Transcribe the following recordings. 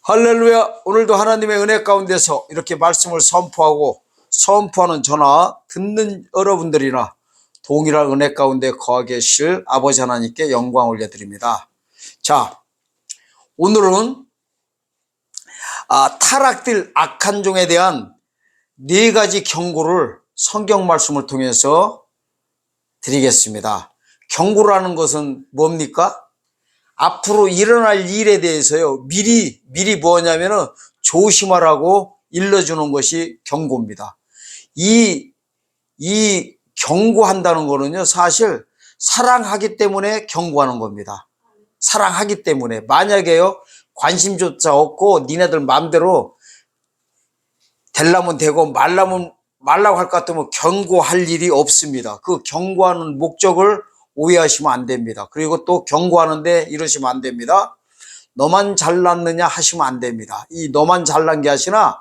할렐루야. 오늘도 하나님의 은혜 가운데서 이렇게 말씀을 선포하고 선포하는 저나 듣는 여러분들이나 동일한 은혜 가운데 거하 계실 아버지 하나님께 영광 올려드립니다. 자, 오늘은 타락될 악한 종에 대한 4가지 경고를 성경 말씀을 통해서 드리겠습니다. 경고라는 것은 뭡니까? 앞으로 일어날 일에 대해서요, 미리 뭐냐면은 조심하라고 일러주는 것이 경고입니다. 이 경고한다는 거는요, 사실 사랑하기 때문에 경고하는 겁니다. 사랑하기 때문에. 만약에요, 관심조차 없고 니네들 마음대로 되려면 되고 말라고 할 것 같으면 경고할 일이 없습니다. 그 경고하는 목적을 오해하시면 안 됩니다. 그리고 또 경고하는데 이러시면 안 됩니다. 너만 잘났느냐 하시면 안 됩니다. 이 너만 잘난 게 아니라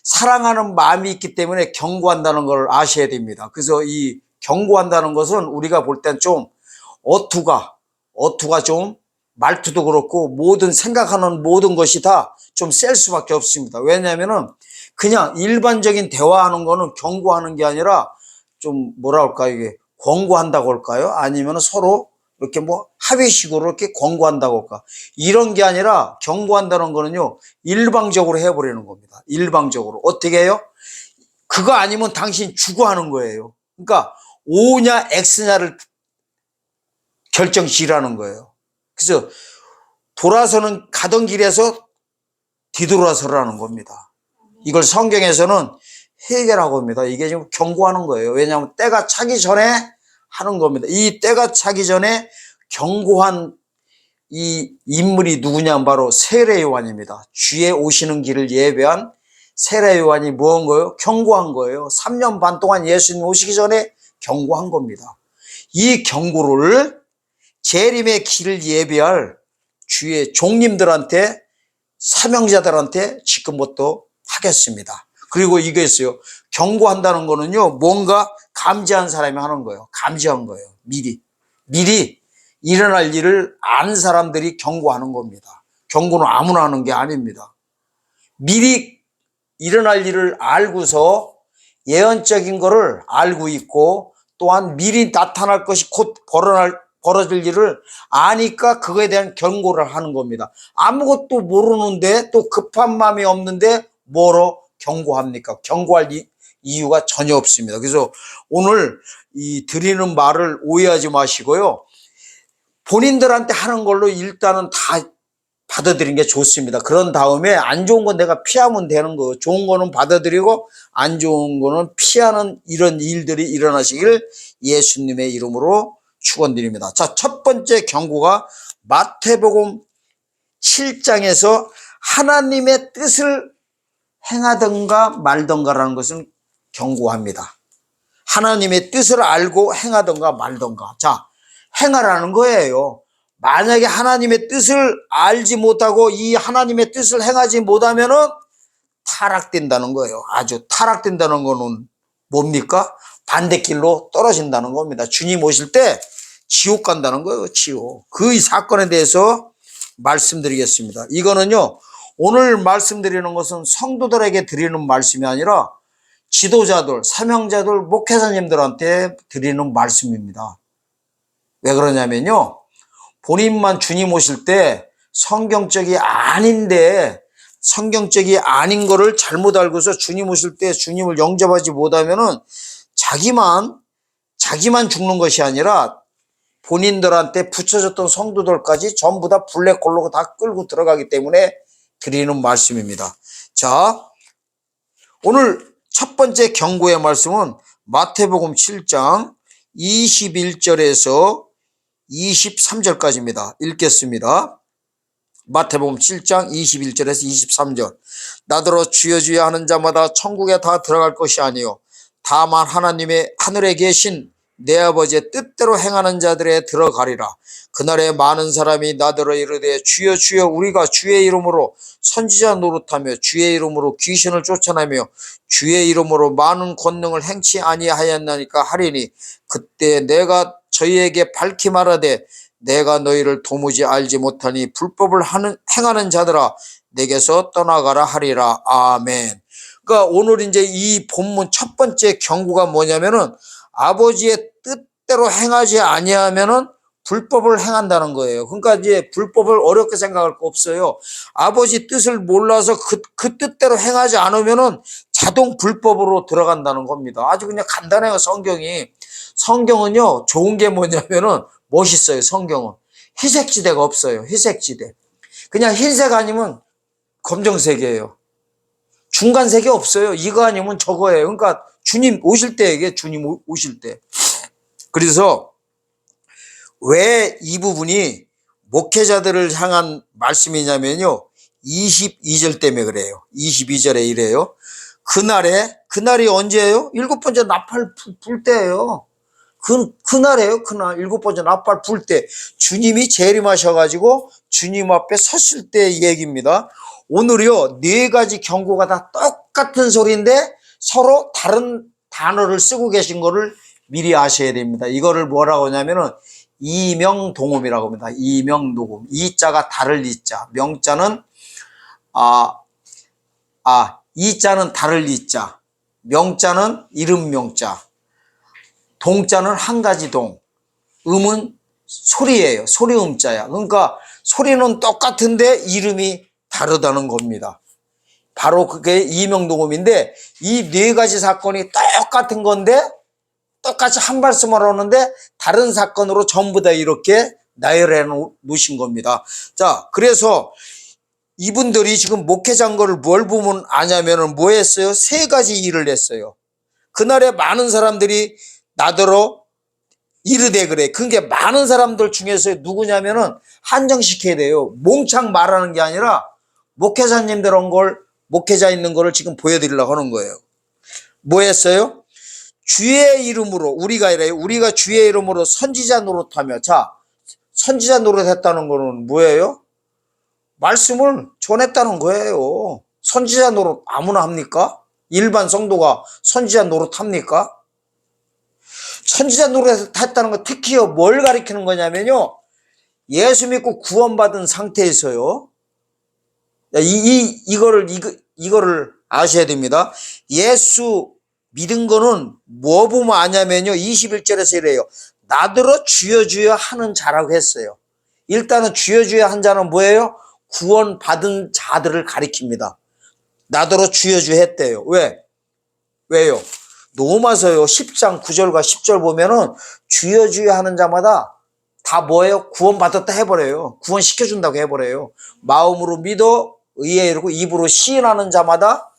사랑하는 마음이 있기 때문에 경고한다는 걸 아셔야 됩니다. 그래서 이 경고한다는 것은 우리가 볼 땐 좀 어투가 좀 말투도 그렇고 모든 생각하는 모든 것이 다 좀 셀 수밖에 없습니다. 왜냐하면은 그냥 일반적인 대화하는 거는 경고하는 게 아니라 좀 뭐라 할까, 이게 권고한다고 할까요? 아니면 서로 이렇게 뭐 합의식으로 이렇게 권고한다고 할까? 이런 게 아니라 경고한다는 거는요, 일방적으로 해버리는 겁니다. 일방적으로. 어떻게 해요? 그거 아니면 당신 죽어 하는 거예요. 그러니까 O냐 X냐를 결정 지으라는 거예요. 그래서 돌아서는 가던 길에서 뒤돌아서라는 겁니다. 이걸 성경에서는 해결하고 합니다. 이게 지금 경고하는 거예요. 왜냐하면 때가 차기 전에 하는 겁니다. 이 때가 차기 전에 경고한 이 인물이 누구냐면 바로 세례 요한입니다. 주의 오시는 길을 예배한 세례 요한이 뭐한 거예요? 경고한 거예요. 3년 반 동안 예수님 오시기 전에 경고한 겁니다. 이 경고를 재림의 길을 예배할 주의 종님들한테, 사명자들한테 지금부터 하겠습니다. 그리고 이게 있어요. 경고한다는 거는요, 뭔가 감지한 사람이 하는 거예요. 감지한 거예요. 미리 일어날 일을 아는 사람들이 경고하는 겁니다. 경고는 아무나 하는 게 아닙니다. 미리 일어날 일을 알고서 예언적인 거를 알고 있고, 또한 미리 나타날 것이 곧 벌어질 일을 아니까 그거에 대한 경고를 하는 겁니다. 아무것도 모르는데 또 급한 마음이 없는데 뭐로 경고합니까? 경고할 이유가 전혀 없습니다. 그래서 오늘 이 드리는 말을 오해하지 마시고요, 본인들한테 하는 걸로 일단은 다 받아들이는 게 좋습니다. 그런 다음에 안 좋은 건 내가 피하면 되는 거, 좋은 거는 받아들이고 안 좋은 거는 피하는 이런 일들이 일어나시길 예수님의 이름으로 축원드립니다. 자, 첫 번째 경고가 마태복음 7장에서 하나님의 뜻을 행하던가 말던가라는 것을 경고합니다. 하나님의 뜻을 알고 행하던가 말던가. 자, 행하라는 거예요. 만약에 하나님의 뜻을 알지 못하고 이 하나님의 뜻을 행하지 못하면은 타락된다는 거예요. 아주 타락된다는 거는 뭡니까? 반대길로 떨어진다는 겁니다. 주님 오실 때 지옥 간다는 거예요. 지옥. 그 사건에 대해서 말씀드리겠습니다. 이거는요, 오늘 말씀드리는 것은 성도들에게 드리는 말씀이 아니라 지도자들, 사명자들, 목회자님들한테 드리는 말씀입니다. 왜 그러냐면요, 본인만 주님 오실 때 성경적이 아닌 거를 잘못 알고서 주님 오실 때 주님을 영접하지 못하면은 자기만 죽는 것이 아니라 본인들한테 붙여졌던 성도들까지 전부 다 블랙홀로 다 끌고 들어가기 때문에 드리는 말씀입니다. 자, 오늘 첫 번째 경고의 말씀은 마태복음 7장 21절에서 23절까지입니다. 읽겠습니다. 마태복음 7장 21절에서 23절. 나더러 주여 주여 하는 자마다 천국에 다 들어갈 것이 아니요 다만 하나님의 하늘에 계신 내 아버지의 뜻대로 행하는 자들에 들어가리라. 그날에 많은 사람이 나더러 이르되 주여 주여 우리가 주의 이름으로 선지자 노릇하며 주의 이름으로 귀신을 쫓아내며 주의 이름으로 많은 권능을 행치 아니하였나니까 하리니 그때 내가 저희에게 밝히 말하되 내가 너희를 도무지 알지 못하니 불법을 행하는 자들아 내게서 떠나가라 하리라. 아멘. 그러니까 오늘 이제 이 본문 첫 번째 경고가 뭐냐면은 아버지의 뜻대로 행하지 아니하면은 불법을 행한다는 거예요. 그러니까 이제 불법을 어렵게 생각할 거 없어요. 아버지 뜻을 몰라서 그 뜻대로 행하지 않으면은 자동 불법으로 들어간다는 겁니다. 아주 그냥 간단해요, 성경이. 성경은요, 좋은 게 뭐냐면은 멋있어요, 성경은. 희색지대가 없어요, 희색지대. 그냥 흰색 아니면 검정색이에요. 중간색이 없어요. 이거 아니면 저거예요. 그러니까 주님 오실 때 이게 주님 오실 때. 그래서 왜 이 부분이 목회자들을 향한 말씀이냐면요. 22절 때문에 그래요. 22절에 이래요. 그날이 언제예요? 일곱 번째 나팔 불 때예요. 그날이에요. 그날 일곱 번째 나팔 불 때 주님이 재림하셔가지고 주님 앞에 섰을 때 얘기입니다. 오늘요 4가지 경고가 다 똑같은 소리인데 서로 다른 단어를 쓰고 계신 거를 미리 아셔야 됩니다. 이거를 뭐라고 하냐면은 이명동음이라고 합니다. 이명동음. 이자가 다를 이자, 명자는 이자는 다를 이자, 명자는 이름 명자, 동자는 한 가지 동, 음은 소리예요. 소리음자야. 그러니까 소리는 똑같은데 이름이 다르다는 겁니다. 바로 그게 이명동음인데 이 4가지 사건이 똑같은 건데 똑같이 한 말씀을 하는데 다른 사건으로 전부 다 이렇게 나열해 놓으신 겁니다. 자, 그래서 이분들이 지금 목회자인 거를 뭘 보면 아냐면은 뭐 했어요? 3가지 일을 했어요. 그날에 많은 사람들이 나더러 이르되 그래. 그게 많은 사람들 중에서 누구냐면은 한정시켜야 돼요. 몽창 말하는 게 아니라 목회자님들 온 걸, 목회자 있는 거를 지금 보여드리려고 하는 거예요. 뭐 했어요? 주의 이름으로, 우리가 이래요. 우리가 주의 이름으로 선지자 노릇하며. 자, 선지자 노릇했다는 거는 뭐예요? 말씀을 전했다는 거예요. 선지자 노릇 아무나 합니까? 일반 성도가 선지자 노릇 합니까? 선지자 노릇 했다는 거 특히요 뭘 가리키는 거냐면요. 예수 믿고 구원받은 상태에서요. 이거를 아셔야 됩니다. 예수 믿은 거는 뭐 보면 아냐면요. 21절에서 이래요. 나더러 주여 주여 하는 자라고 했어요. 일단은 주여 주여 한 자는 뭐예요? 구원받은 자들을 가리킵니다. 나더러 주여 주여 했대요. 왜요? 로마서요 10장 9절과 10절 보면은 주여 주여 하는 자마다 다 뭐예요? 구원받았다 해버려요. 구원시켜준다고 해버려요. 마음으로 믿어 의에 이르고 입으로 시인하는 자마다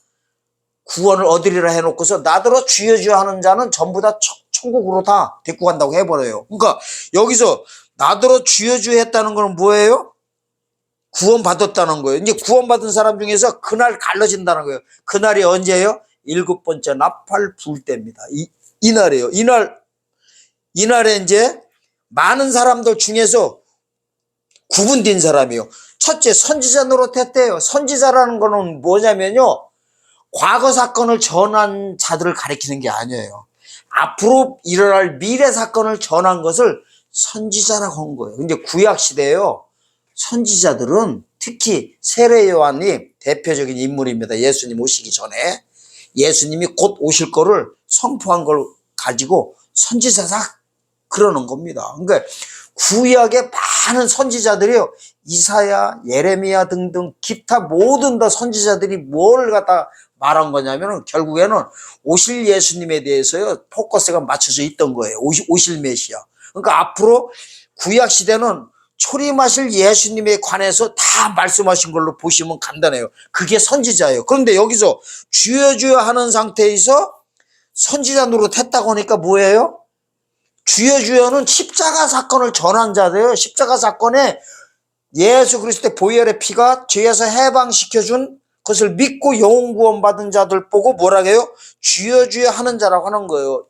구원을 얻으리라 해놓고서 나더러 주여 주여 하는 자는 전부 다 천국으로 다 데리고 간다고 해버려요. 그러니까 여기서 나더러 주여 주여 했다는 건 뭐예요? 구원받았다는 거예요. 이제 구원받은 사람 중에서 그날 갈라진다는 거예요. 그날이 언제예요? 7번째 나팔 불 때입니다. 이날이에요. 이날에 이제 많은 사람들 중에서 구분된 사람이요. 첫째, 선지자 노릇했대요. 선지자라는 거는 뭐냐면요. 과거 사건을 전한 자들을 가리키는 게 아니에요. 앞으로 일어날 미래 사건을 전한 것을 선지자라고 한 거예요. 근데 구약 시대에요. 선지자들은 특히 세례 요한이 대표적인 인물입니다. 예수님 오시기 전에 예수님이 곧 오실 거를 선포한 걸 가지고 선지자다 그러는 겁니다. 그러니까 구약의 많은 선지자들이요. 이사야, 예레미야 등등 기타 모든 다 선지자들이 뭘 갖다 말한 거냐면은 결국에는 오실 예수님에 대해서요. 포커스가 맞춰져 있던 거예요. 오실 메시아. 그러니까 앞으로 구약 시대는 초림하실 예수님에 관해서 다 말씀하신 걸로 보시면 간단해요. 그게 선지자예요. 그런데 여기서 주여 주여 하는 상태에서 선지자 노릇했다고 하니까 뭐예요? 주여 주여는 십자가 사건을 전한 자들이에요. 십자가 사건에 예수 그리스도의 보혈의 피가 죄에서 해방시켜준 그것을 믿고 영혼 구원 받은 자들 보고 뭐라고 해요? 주여 주여 하는 자라고 하는 거예요.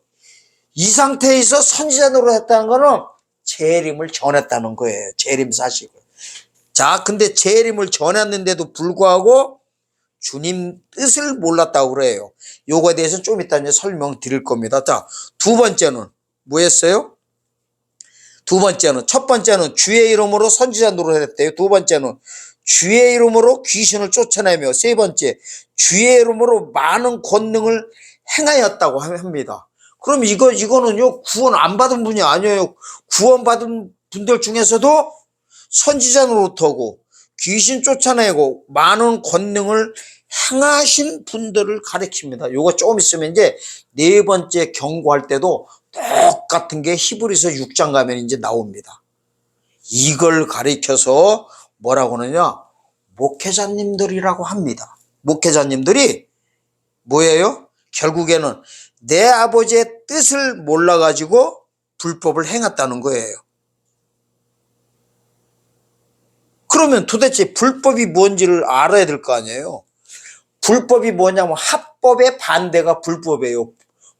이 상태에서 선지자 노릇했다는 거는 재림을 전했다는 거예요. 재림 사실을. 자, 근데 재림을 전했는데도 불구하고 주님 뜻을 몰랐다고 그래요. 요거에 대해서 좀 이따 이제 설명드릴 겁니다. 자, 두 번째는 뭐였어요? 첫 번째는 주의 이름으로 선지자 노릇했대요. 두 번째는 주의 이름으로 귀신을 쫓아내며 세 번째 주의 이름으로 많은 권능을 행하였다고 합니다. 그럼 이거는요 구원 안 받은 분이 아니에요. 구원 받은 분들 중에서도 선지자 노릇하고 귀신 쫓아내고 많은 권능을 행하신 분들을 가리킵니다. 요거 조금 있으면 이제 네 번째 경고할 때도 똑같은 게 히브리서 6장 가면 이제 나옵니다. 이걸 가리켜서 뭐라고 하느냐? 목회자님들이라고 합니다. 목회자님들이 뭐예요? 결국에는 내 아버지의 뜻을 몰라가지고 불법을 행했다는 거예요. 그러면 도대체 불법이 뭔지를 알아야 될 거 아니에요. 불법이 뭐냐면 합법의 반대가 불법이에요.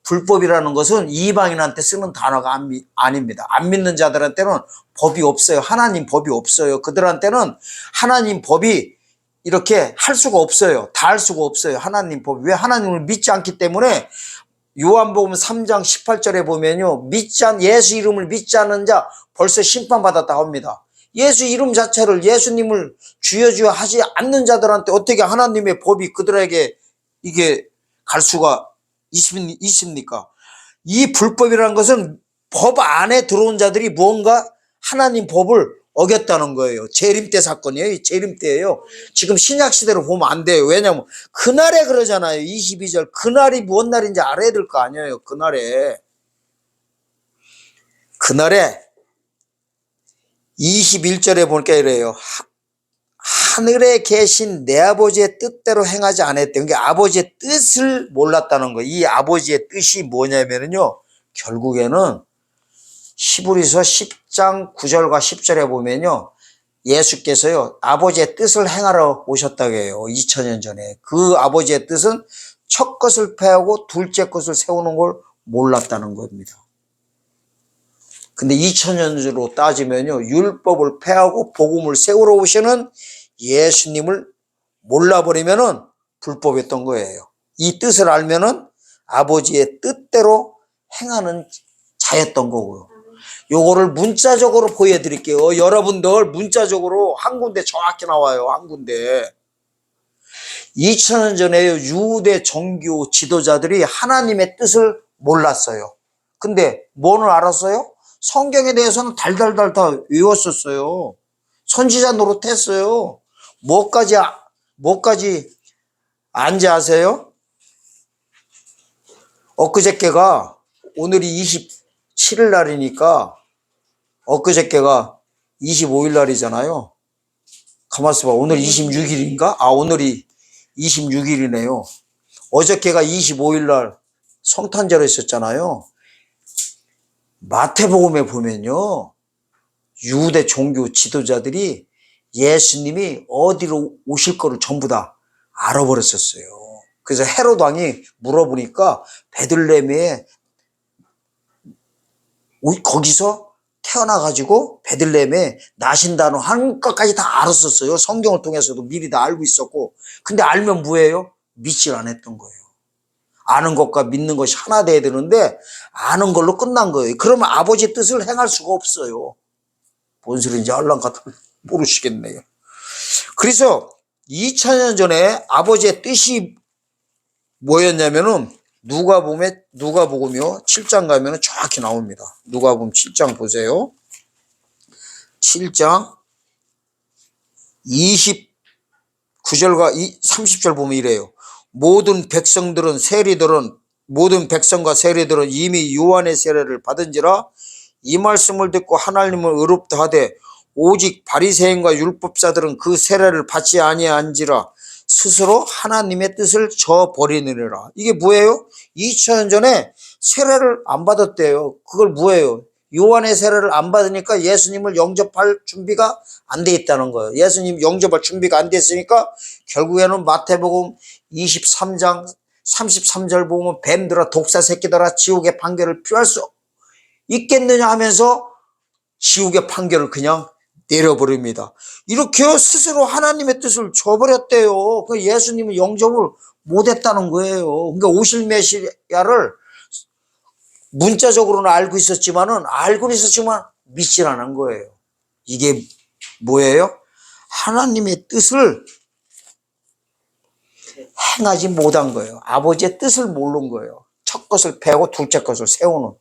불법이라는 것은 이방인한테 쓰는 단어가 아닙니다. 안 믿는 자들한테는 법이 없어요. 하나님 법이 없어요. 그들한테는 하나님 법이 이렇게 할 수가 없어요. 다 할 수가 없어요. 하나님 법. 왜? 하나님을 믿지 않기 때문에. 요한복음 3장 18절에 보면요, 예수 이름을 믿지 않는 자 벌써 심판받았다고 합니다. 예수 이름 자체를, 예수님을 주여 하지 않는 자들한테 어떻게 하나님의 법이 그들에게 이게 갈 수가 있습니까? 이 불법이라는 것은 법 안에 들어온 자들이 무언가 하나님 법을 어겼다는 거예요. 재림 때 사건이에요. 재림 때예요. 지금 신약 시대로 보면 안 돼요. 왜냐면 그날에 그러잖아요. 22절. 그날이 무슨 날인지 알아야 될 거 아니에요. 그날에 21절에 보니까 이래요. 하늘에 계신 내 아버지의 뜻대로 행하지 않았대. 그러니까 아버지의 뜻을 몰랐다는 거예요. 이 아버지의 뜻이 뭐냐면요, 결국에는 히브리서 10장 9절과 10절에 보면요, 예수께서요 아버지의 뜻을 행하러 오셨다고 해요. 2000년 전에. 그 아버지의 뜻은 첫 것을 패하고 둘째 것을 세우는 걸 몰랐다는 겁니다. 근데 2000년으로 따지면요, 율법을 패하고 복음을 세우러 오시는 예수님을 몰라버리면은 불법이었던 거예요. 이 뜻을 알면은 아버지의 뜻대로 행하는 자였던 거고요. 요거를 문자적으로 보여드릴게요. 여러분들 문자적으로 한 군데 정확히 나와요. 한 군데. 2000년 전에 유대 종교 지도자들이 하나님의 뜻을 몰랐어요. 근데 뭐는 알았어요? 성경에 대해서는 달달달 다 외웠었어요. 선지자 노릇했어요. 뭐까지 안지 아세요? 엊그저께가 오늘이 27일 날이니까 엊그저께가 25일 날이잖아요. 가만있어 봐. 오늘 26일인가? 오늘이 26일이네요. 어저께가 25일 날 성탄절에 있었잖아요. 마태복음에 보면요, 유대 종교 지도자들이 예수님이 어디로 오실 거를 전부 다 알아버렸었어요. 그래서 헤롯 왕이 물어보니까 베들레헴에 거기서 태어나가지고 베들레헴에 나신다는 한 것까지 다 알았었어요. 성경을 통해서도 미리 다 알고 있었고. 근데 알면 뭐예요? 믿질 않았던 거예요. 아는 것과 믿는 것이 하나 돼야 되는데 아는 걸로 끝난 거예요. 그러면 아버지의 뜻을 행할 수가 없어요. 뭔 소리인지 알랑가 모르시겠네요. 그래서 2000년 전에 아버지의 뜻이 뭐였냐면은 누가복음이요 7장 가면은 정확히 나옵니다. 누가복음 7장 보세요. 7장 29절과 30절 보면 이래요. 모든 백성과 세리들은 이미 요한의 세례를 받은지라 이 말씀을 듣고 하나님을 의롭다 하되 오직 바리새인과 율법사들은 그 세례를 받지 아니한지라 스스로 하나님의 뜻을 저버리느니라. 이게 뭐예요? 2000년 전에 세례를 안 받았대요. 그걸 뭐예요? 요한의 세례를 안 받으니까 예수님을 영접할 준비가 안 돼 있다는 거예요. 예수님 영접할 준비가 안 됐으니까 결국에는 마태복음 23장 33절 보면 뱀들아 독사 새끼들아 지옥의 판결을 피할 수 있겠느냐 하면서 지옥의 판결을 그냥 내려버립니다. 이렇게 스스로 하나님의 뜻을 저버렸대요. 그 예수님은 영접을 못했다는 거예요. 그러니까 오실 메시아를 문자적으로는 알고는 있었지만 믿질 않은 거예요. 이게 뭐예요? 하나님의 뜻을 행하지 못한 거예요. 아버지의 뜻을 모르는 거예요. 첫 것을 패고 둘째 것을 세우는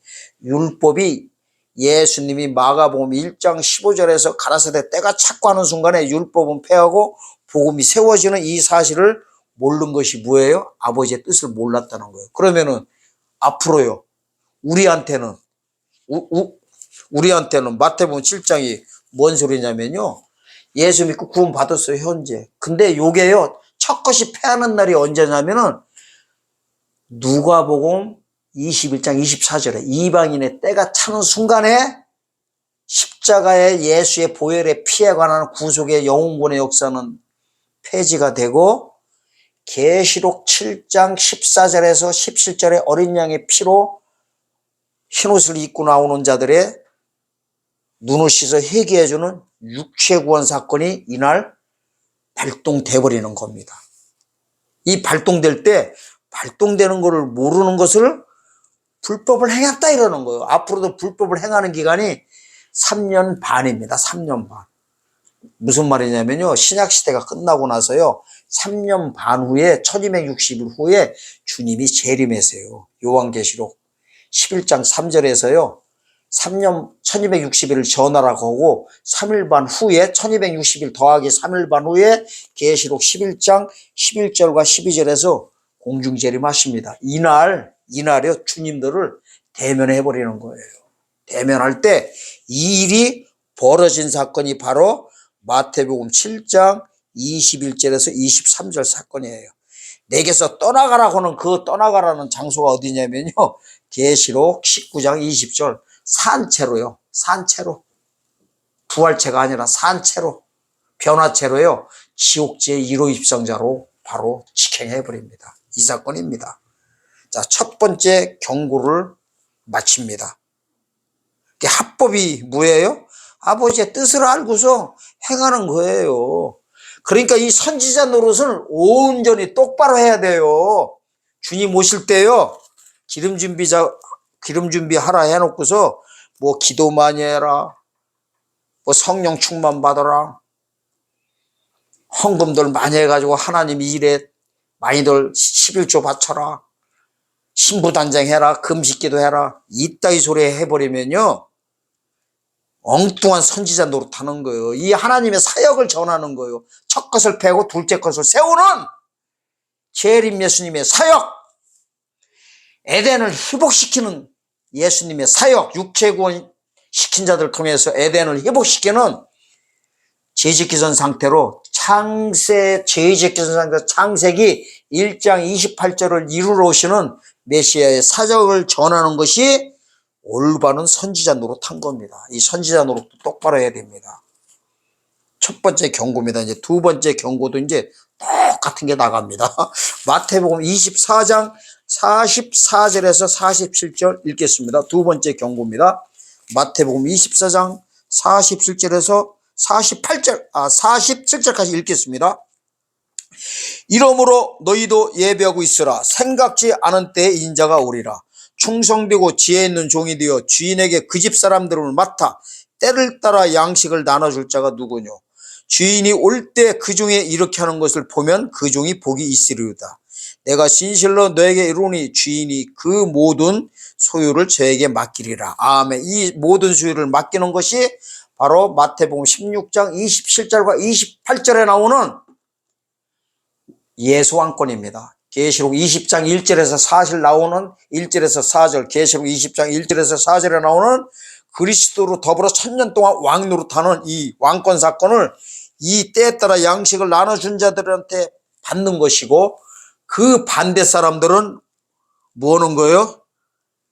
율법이, 예수님이 마가복음 1장 15절에서 가라사대 때가 찼고 하는 순간에 율법은 패하고 복음이 세워지는 이 사실을 모르는 것이 뭐예요? 아버지의 뜻을 몰랐다는 거예요. 그러면은 앞으로요, 우리한테는 마태복음 7장이 뭔 소리냐면요, 예수 믿고 구원 받았어요, 현재. 근데 요게요, 첫 것이 패하는 날이 언제냐면은 누가복음 21장 24절에 이방인의 때가 차는 순간에 십자가의 예수의 보혈의 피에 관한 구속의 영웅권의 역사는 폐지가 되고, 계시록 7장 14절에서 17절에 어린 양의 피로 흰옷을 입고 나오는 자들의 눈을 씻어 회개해주는 육체 구원 사건이 이날 발동돼 버리는 겁니다. 이 발동될 때, 발동되는 것을 모르는 것을 불법을 행했다 이러는 거예요. 앞으로도 불법을 행하는 기간이 3년 반입니다. 3년 반. 무슨 말이냐면요, 신약시대가 끝나고 나서요, 3년 반 후에 1260일 후에 주님이 재림하세요. 요한계시록 11장 3절에서요 3년 1260일을 전하라고 하고 3일 반 후에 1260일 더하기 3일 반 후에 계시록 11장 11절과 12절에서 공중재림하십니다. 이날에 주님들을 대면해 버리는 거예요. 대면할 때 이 일이 벌어진 사건이 바로 마태복음 7장 21절에서 23절 사건이에요. 내게서 떠나가라고 하는 그 떠나가라는 장소가 어디냐면요, 계시록 19장 20절 산채로요. 산채로. 부활체가 아니라 산채로, 변화체로요, 지옥지의 1호 입성자로 바로 직행해버립니다. 이 사건입니다. 자, 첫 번째 경고를 마칩니다. 합법이 뭐예요? 아버지의 뜻을 알고서 행하는 거예요. 그러니까 이 선지자 노릇을 온전히 똑바로 해야 돼요. 주님 오실 때요, 기름 준비하라 해놓고서 뭐 기도 많이 해라, 뭐 성령 충만 받아라, 헌금들 많이 해가지고 하나님 일에 많이들 11조 바쳐라, 신부단장 해라, 금식기도 해라, 이따위 소리 해버리면요, 엉뚱한 선지자 노릇하는 거예요. 이 하나님의 사역을 전하는 거예요. 첫 것을 패고 둘째 것을 세우는 재림 예수님의 사역, 에덴을 회복시키는 예수님의 사역, 육체구원 시킨 자들 통해서 에덴을 회복시키는 죄짓기전 상태로 죄짓기전 상태로 창세기 1장 28절을 이루러 오시는 메시아의 사역을 전하는 것이 올바른 선지자 노릇한 겁니다. 이 선지자 노릇도 똑바로 해야 됩니다. 첫 번째 경고입니다. 이제 두 번째 경고도 이제 똑같은 게 나갑니다. 마태복음 24장 44절에서 47절 읽겠습니다. 두 번째 경고입니다. 마태복음 24장 47절에서 47절까지 읽겠습니다. 이러므로 너희도 예배하고 있으라. 생각지 않은 때에 인자가 오리라. 충성되고 지혜 있는 종이 되어 주인에게 그 집 사람들을 맡아 때를 따라 양식을 나눠줄 자가 누구뇨. 주인이 올 때 그 중에 이렇게 하는 것을 보면 그 종이 복이 있으리로다. 내가 진실로 너에게 이르노니 주인이 그 모든 소유를 저에게 맡기리라. 아멘. 이 모든 소유를 맡기는 것이 바로 마태복음 16장 27절과 28절에 나오는 예수왕권입니다. 계시록 20장 1절에서 4절 나오는 1절에서 4절, 계시록 20장 1절에서 4절에 나오는 그리스도로 더불어 1000년 동안 왕 노릇하는 이 왕권 사건을 이 때에 따라 양식을 나눠준 자들한테 받는 것이고, 그 반대 사람들은 뭐 하는 거예요?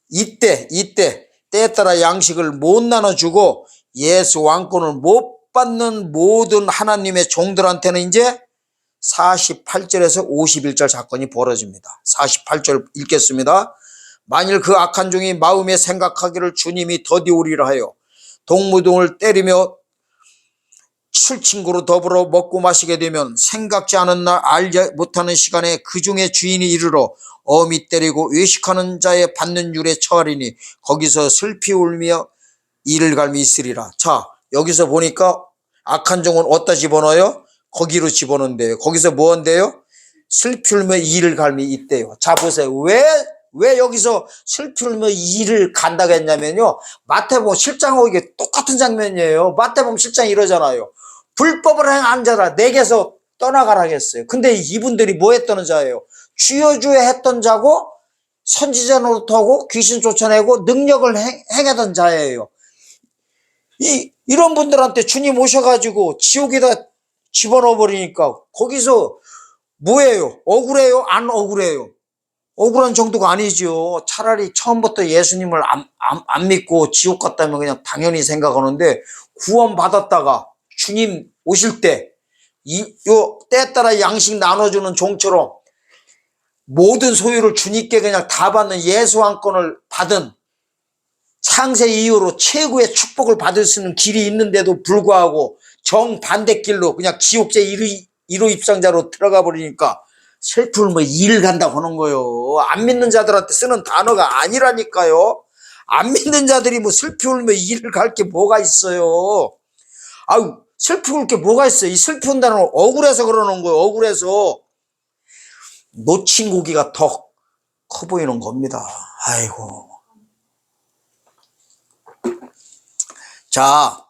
이때 때에 따라 양식을 못 나눠주고 예수 왕권을 못 받는 모든 하나님의 종들한테는 이제 48절에서 51절 사건이 벌어집니다. 48절 읽겠습니다. 만일 그 악한 종이 마음에 생각하기를 주님이 더디 오리라 하여 동무동을 때리며 술친구로 더불어 먹고 마시게 되면 생각지 않은 날 알지 못하는 시간에 그 중에 주인이 이르러 어미 때리고 외식하는 자의 받는 율에 처하리니 거기서 슬피 울며 이를 갈미 있으리라. 자, 여기서 보니까 악한 종은 어디다 집어넣어요? 거기로 집어넣는데요. 거기서 뭐 한대요? 슬피 울며 이를 갈미 있대요. 자, 보세요. 왜 여기서 슬피 울며 이를 간다고 했냐면요. 마태복음 7장하고 이게 똑같은 장면이에요. 마태복음 7장 이러잖아요. 불법을 행한 자라 내게서 떠나가라겠어요. 근데 이분들이 뭐 했던 자예요? 주여 주여 했던 자고 선지자 노릇하고 귀신 쫓아내고 능력을 행하던 자예요. 이런 분들한테 주님 오셔가지고 지옥에다 집어넣어 버리니까 거기서 뭐예요? 억울해요? 안 억울해요? 억울한 정도가 아니죠. 차라리 처음부터 예수님을 안 믿고 지옥 갔다면 그냥 당연히 생각하는데 구원 받았다가 주님 오실 때 요 때에 따라 양식 나눠주는 종처럼 모든 소유를 주님께 그냥 다 받는 예수왕권을 받은 창세 이후로 최고의 축복을 받을 수 있는 길이 있는데도 불구하고 정반대길로 그냥 지옥제 1호 입상자로 들어가 버리니까 슬픔을 뭐 일 간다고 하는 거예요. 안 믿는 자들한테 쓰는 단어가 아니라니까요. 안 믿는 자들이 뭐 슬피 울며 일을 갈 게 뭐가 있어요. 아유, 슬피 울 게 뭐가 있어요. 이 슬피 운다는 억울해서 그러는 거예요. 억울해서. 놓친 고기가 더 커 보이는 겁니다. 아이고. 자,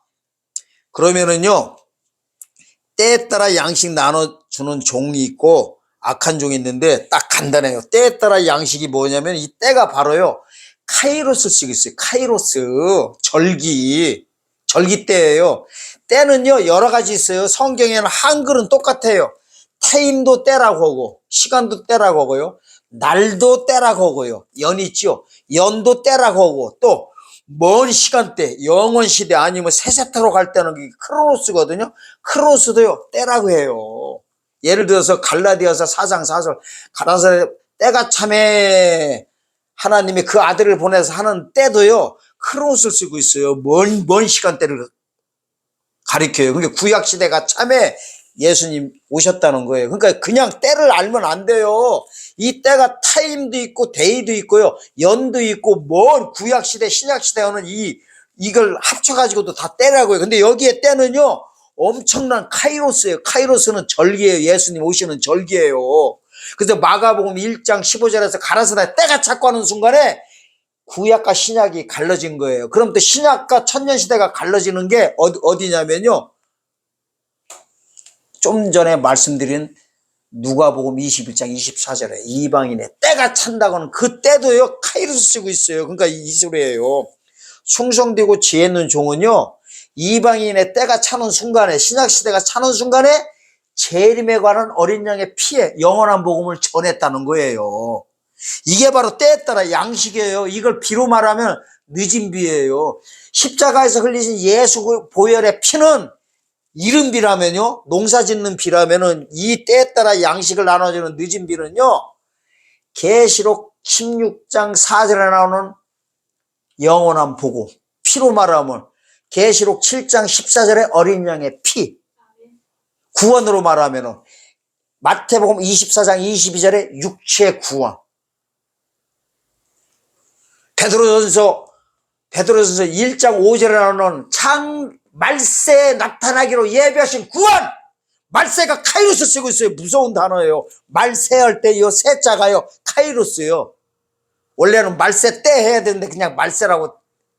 그러면은요, 때에 따라 양식 나눠주는 종이 있고 악한 종이 있는데 딱 간단해요. 때에 따라 양식이 뭐냐면 이 때가 바로요, 카이로스 쓰고 있어요. 카이로스. 절기 때예요. 때는요, 여러 가지 있어요. 성경에는 한글은 똑같아요. 타임도 때라고 하고 시간도 때라고 하고요. 날도 때라고 하고요. 연 있죠. 연도 때라고 하고 또 먼 시간대, 영원 시대 아니면 세세타로 갈 때는 크로노스거든요. 크로노스도요, 때라고 해요. 예를 들어서 갈라디아서 4장 4절 가라사 때가 참에 하나님이 그 아들을 보내서 하는 때도요, 크로노스를 쓰고 있어요. 먼 시간대를 가리켜요. 그러니까 구약 시대가 참에 예수님 오셨다는 거예요. 그러니까 그냥 때를 알면 안 돼요. 이 때가 타임도 있고 데이도 있고요. 연도 있고 먼 구약 시대, 신약 시대는 이걸 합쳐가지고도 다 때라고요. 근데 여기에 때는요, 엄청난 카이로스예요. 카이로스는 절기예요. 예수님 오시는 절기예요. 그래서 마가복음 1장 15절에서 가라사대 때가 찼고 하는 순간에 구약과 신약이 갈라진 거예요. 그럼 또 신약과 천년시대가 갈라지는 게 어디냐면요, 좀 전에 말씀드린 누가복음 21장 24절에 이방인의 때가 찬다고는 그 때도요, 카이로스 쓰고 있어요. 그러니까 이 소리예요. 충성되고 지혜 있는 종은요, 이방인의 때가 차는 순간에, 신약시대가 차는 순간에 재림에 관한 어린 양의 피에 영원한 복음을 전했다는 거예요. 이게 바로 때에 따라 양식이에요. 이걸 비로 말하면 늦은 비예요. 십자가에서 흘리신 예수 보혈의 피는 이른 비라면요, 농사 짓는 비라면은 이 때에 따라 양식을 나눠주는 늦은 비는요, 계시록 16장 4절에 나오는 영원한 복음, 피로 말하면 계시록 7장 14절에 어린 양의 피, 구원으로 말하면은 마태복음 24장 22절에 육체의 구원, 베드로전서 1장 5절에 나오는 말세에 나타나기로 예비하신 구원, 말세가 카이로스 쓰고 있어요. 무서운 단어예요. 말세할 때 이 세자가요, 카이로스예요. 원래는 말세 때 해야 되는데 그냥 말세라고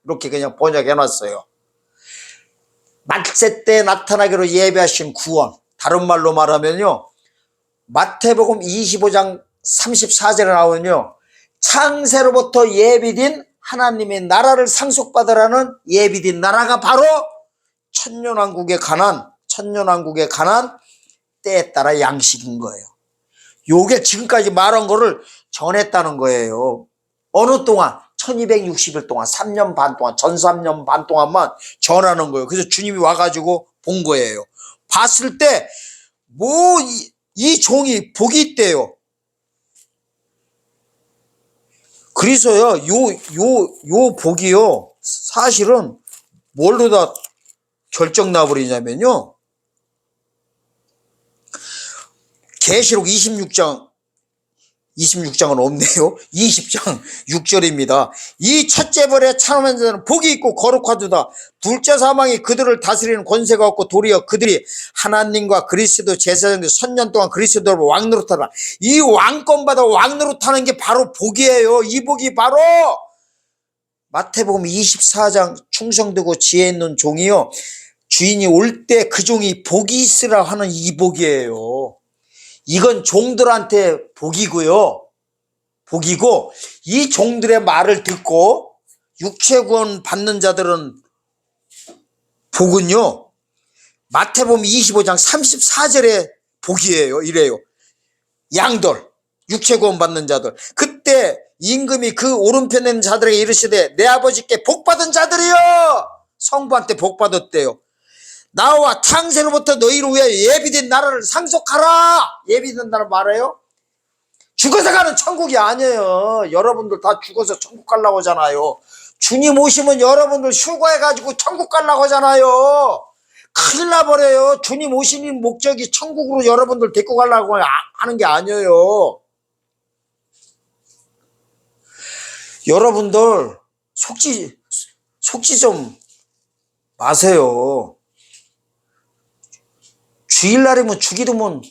이렇게 그냥 번역해 놨어요. 말세 때 나타나기로 예비하신 구원, 다른 말로 말하면요, 마태복음 25장 34절에 나오면요, 창세로부터 예비된 하나님의 나라를 상속받으라는 예비된 나라가 바로 천년왕국에 관한 때에 따라 양식인 거예요. 요게 지금까지 말한 거를 전했다는 거예요. 어느 동안 1260일 동안 3년 반 동안, 전 3년 반 동안만 전하는 거예요. 그래서 주님이 와가지고 본 거예요. 봤을 때 뭐 이 종이 복이 있대요. 그래서요, 요 복이요, 사실은 뭘로 다 결정 나버리냐면요, 계시록 26장 26장은 없네요. 20장 6절입니다. 이 첫째 벌에 참여한 자는 복이 있고 거룩하도다. 둘째 사망이 그들을 다스리는 권세가 없고 도리어 그들이 하나님과 그리스도 제사장들 선년 동안 그리스도로 왕노릇하라. 이 왕권 받아 왕노릇하는 게 바로 복이에요. 이 복이 바로 마태복음 24장 충성되고 지혜 있는 종이요, 주인이 올 때 그 종이 복이 있으라 하는 이 복이에요. 이건 종들한테 복이고요. 복이고, 이 종들의 말을 듣고 육체구원 받는 자들은 복은요, 마태복음 25장 34절에 복이에요. 이래요. 양들, 육체구원 받는 자들. 그때 임금이 그 오른편에 있는 자들에게 이르시되 내 아버지께 복받은 자들이여, 성부한테 복받았대요. 나와 창세로부터 너희를 위하여 예비된 나라를 상속하라. 예비된 나라 말해요? 죽어서 가는 천국이 아니에요. 여러분들 다 죽어서 천국 가려고 하잖아요. 주님 오시면 여러분들 휴가해가지고 천국 가려고 하잖아요. 큰일 나버려요. 주님 오시는 목적이 천국으로 여러분들 데리고 가려고 하는 게 아니에요. 여러분들 속지 좀 마세요. 주일날이면 주기도문,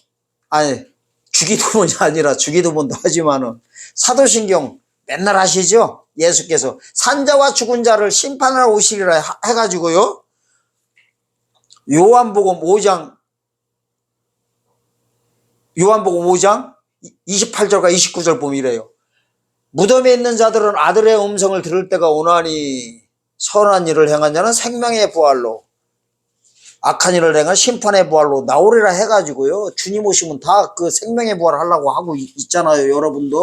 아니 주기도문이 아니라 주기도문도 하지만은 사도신경 맨날 하시죠. 예수께서 산자와 죽은 자를 심판하러 오시리라 해가지고요, 요한복음 5장 28절과 29절 보면 이래요. 무덤에 있는 자들은 아들의 음성을 들을 때가 오나니 선한 일을 행한 자는 생명의 부활로, 악한 일을 행한 심판의 부활로 나오리라 해가지고요, 주님 오시면 다 그 생명의 부활을 하려고 하고 있잖아요. 여러분들,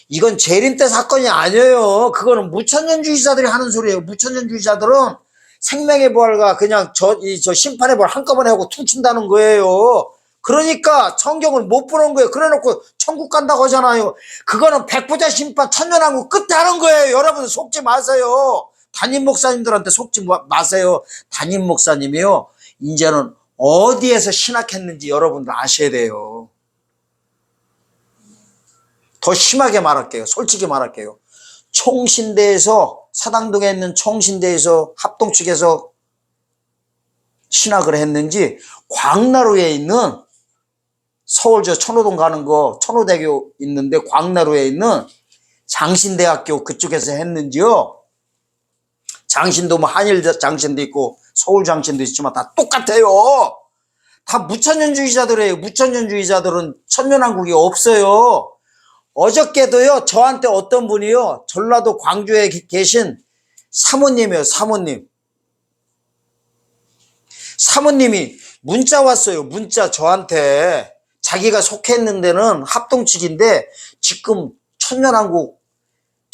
이건 재림 때 사건이 아니에요. 그거는 무천년주의자들이 하는 소리예요. 무천년주의자들은 생명의 부활과 그냥 저 심판의 부활 한꺼번에 하고 퉁친다는 거예요. 그러니까 성경을 못 보는 거예요. 그래놓고 천국 간다고 하잖아요. 그거는 백보자 심판 천년왕국 끝에 하는 거예요. 여러분 속지 마세요. 담임 목사님들한테 속지 마세요. 담임 목사님이요, 이제는 어디에서 신학했는지 여러분들 아셔야 돼요. 더 심하게 말할게요. 솔직히 말할게요. 총신대에서, 사당동에 있는 총신대에서 합동 측에서 신학을 했는지, 광나루에 있는, 서울 저 천호동 가는 거 천호대교 있는데 광나루에 있는 장신대학교 그쪽에서 했는지요. 장신도 뭐 한일 장신도 있고 서울 장신도 있지만 다 똑같아요. 다 무천년주의자들이에요. 무천년주의자들은 천년왕국이 없어요. 어저께도요, 저한테 어떤 분이요, 전라도 광주에 계신 사모님이에요. 사모님이 문자 왔어요. 문자 저한테. 자기가 속했는 데는 합동 측인데 지금 천년왕국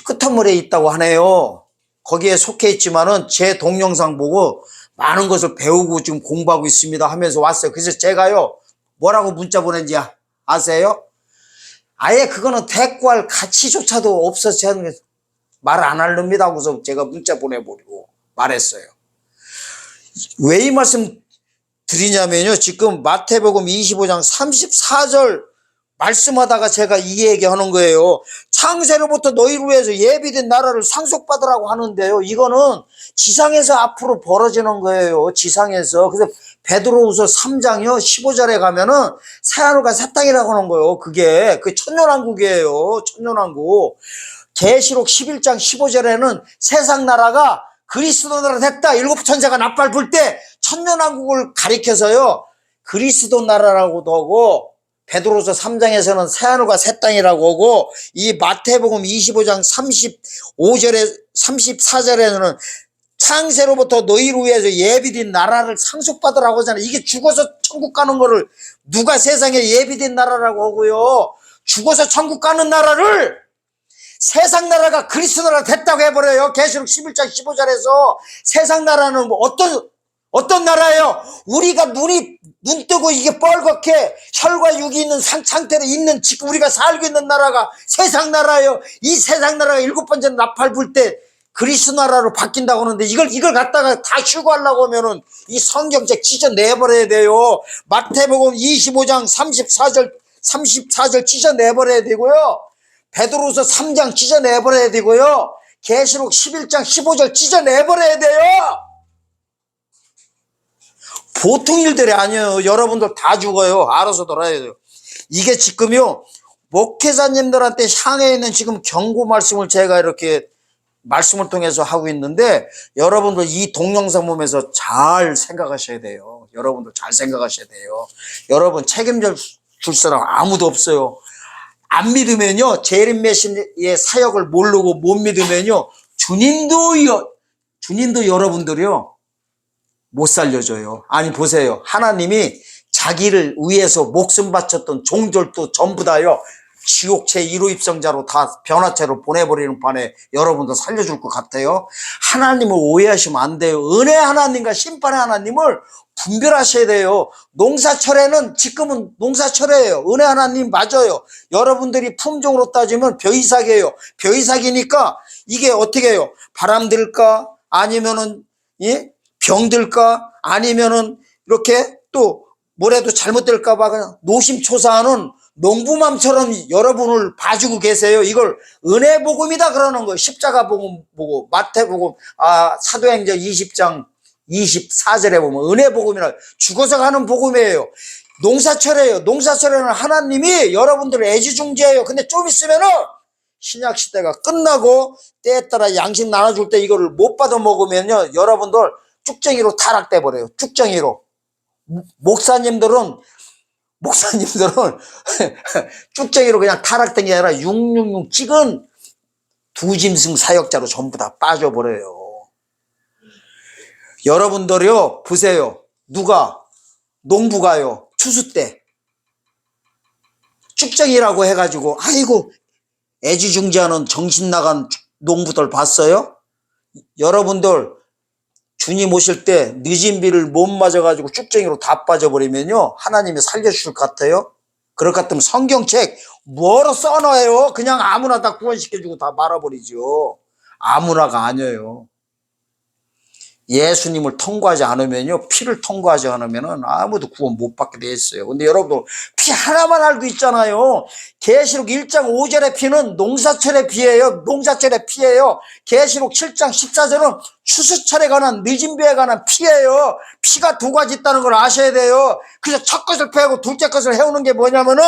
끝머리에 있다고 하네요. 거기에 속해 있지만은 제 동영상 보고 많은 것을 배우고 지금 공부하고 있습니다 하면서 왔어요. 그래서 제가요, 뭐라고 문자 보낸지 아세요? 아예 그거는 대꾸할 가치조차도 없어서 말 안 하렵니다 하고서 제가 문자 보내버리고 말했어요. 왜 이 말씀 드리냐면요, 지금 마태복음 25장 34절 말씀하다가 제가 이 얘기 하는 거예요. 창세로부터 너희를 위해서 예비된 나라를 상속받으라고 하는데요, 이거는 지상에서 앞으로 벌어지는 거예요. 지상에서. 그래서 베드로후서 3장이요 15절에 가면은 새하늘과 새 땅이라고 하는 거예요. 그게 그 천년왕국이에요. 천년왕국. 계시록 11장 15절에는 세상 나라가 그리스도 나라 됐다, 일곱 천사가 나팔 불 때 천년왕국을 가리켜서요 그리스도 나라라고도 하고, 베드로서 3장에서는 새하늘과 새 땅이라고 하고, 이 마태복음 25장 35절에 34절에는 창세로부터 너희를 위해서 예비된 나라를 상속받으라고 하잖아요. 이게 죽어서 천국 가는 거를 누가 세상에 예비된 나라라고 하고요, 죽어서 천국 가는 나라를 세상 나라가 그리스도 나라 됐다고 해버려요. 계시록 11장 15절에서 세상 나라는 뭐 어떤 나라예요? 우리가 눈 뜨고 이게 뻘겋게 혈과 육이 있는 상태로 있는 지금 우리가 살고 있는 나라가 세상 나라예요. 이 세상 나라가 일곱 번째 나팔 불 때 그리스도 나라로 바뀐다고 하는데 이걸 갖다가 다 휴거하려고 하면은 이 성경책 찢어내버려야 돼요. 마태복음 25장 34절 34절 찢어내버려야 되고요. 베드로서 3장 찢어내버려야 되고요. 계시록 11장 15절 찢어내버려야 돼요. 보통 일들이 아니에요. 여러분들 다 죽어요. 알아서 돌아야 돼요. 이게 지금요, 목회자님들한테 향해 있는 지금 경고 말씀을 제가 이렇게 말씀을 통해서 하고 있는데, 여러분들 이 동영상 보면서 잘 생각하셔야 돼요. 여러분들 잘 생각하셔야 돼요. 여러분 책임질 줄 사람 아무도 없어요. 안 믿으면요, 재림 메시지의 사역을 모르고 못 믿으면요, 주님도 여러분들이요 못 살려줘요. 아니 보세요, 하나님이 자기를 위해서 목숨 바쳤던 종들도 전부 다요 지옥체 1호 입성자로 다 변화체로 보내버리는 판에 여러분도 살려줄 것 같아요. 하나님을 오해하시면 안 돼요. 은혜 하나님과 심판의 하나님을 분별하셔야 돼요. 농사철에는 지금은 농사철이에요. 은혜 하나님 맞아요. 여러분들이 품종으로 따지면 벼이삭이에요. 벼이삭이니까 이게 어떻게 해요? 바람 들까? 아니면은 병들까? 아니면은 이렇게 또 뭐라도 잘못될까 봐 그냥 노심초사하는 농부맘처럼 여러분을 봐주고 계세요. 이걸 은혜 복음이다 그러는 거예요. 십자가 복음 보고 마태복음 사도행전 20장 24절에 보면 은혜 복음이라 죽어서 가는 복음이에요. 농사철이에요. 농사철에는 하나님이 여러분들을 애지중지해요. 근데 좀 있으면은 신약 시대가 끝나고 때에 따라 양식 나눠줄 때 이거를 못 받아 먹으면요, 여러분들 쭉정이로 타락돼 버려요. 쭉정이로. 목사님들은 쭉정이로 그냥 타락된 게 아니라 666 찍은 두짐승 사역자로 전부 다 빠져버려요. 여러분들이요, 보세요. 농부가요, 추수 때 쭉정이라고 해가지고 아이고 애지중지하는 정신 나간 농부들 봤어요? 여러분들 주님 오실 때 늦은 비를 못 맞아가지고 쭉정이로 다 빠져버리면요, 하나님이 살려주실 것 같아요? 그럴 것 같으면 성경책 뭐로 써놔요? 그냥 아무나 다 구원시켜주고 다 말아버리죠. 아무나가 아니에요. 예수님을 통과하지 않으면요, 피를 통과하지 않으면은 아무도 구원 못 받게 돼 있어요. 근데 여러분들 피 하나만 알고 있잖아요. 계시록 1장 5절의 피는 농사철의 피예요. 농사철의 피예요. 계시록 7장 14절은 추수철에 관한 늦은 비에 관한 피예요. 피가 두 가지 있다는 걸 아셔야 돼요. 그래서 첫 것을 패하고 둘째 것을 해오는 게 뭐냐면은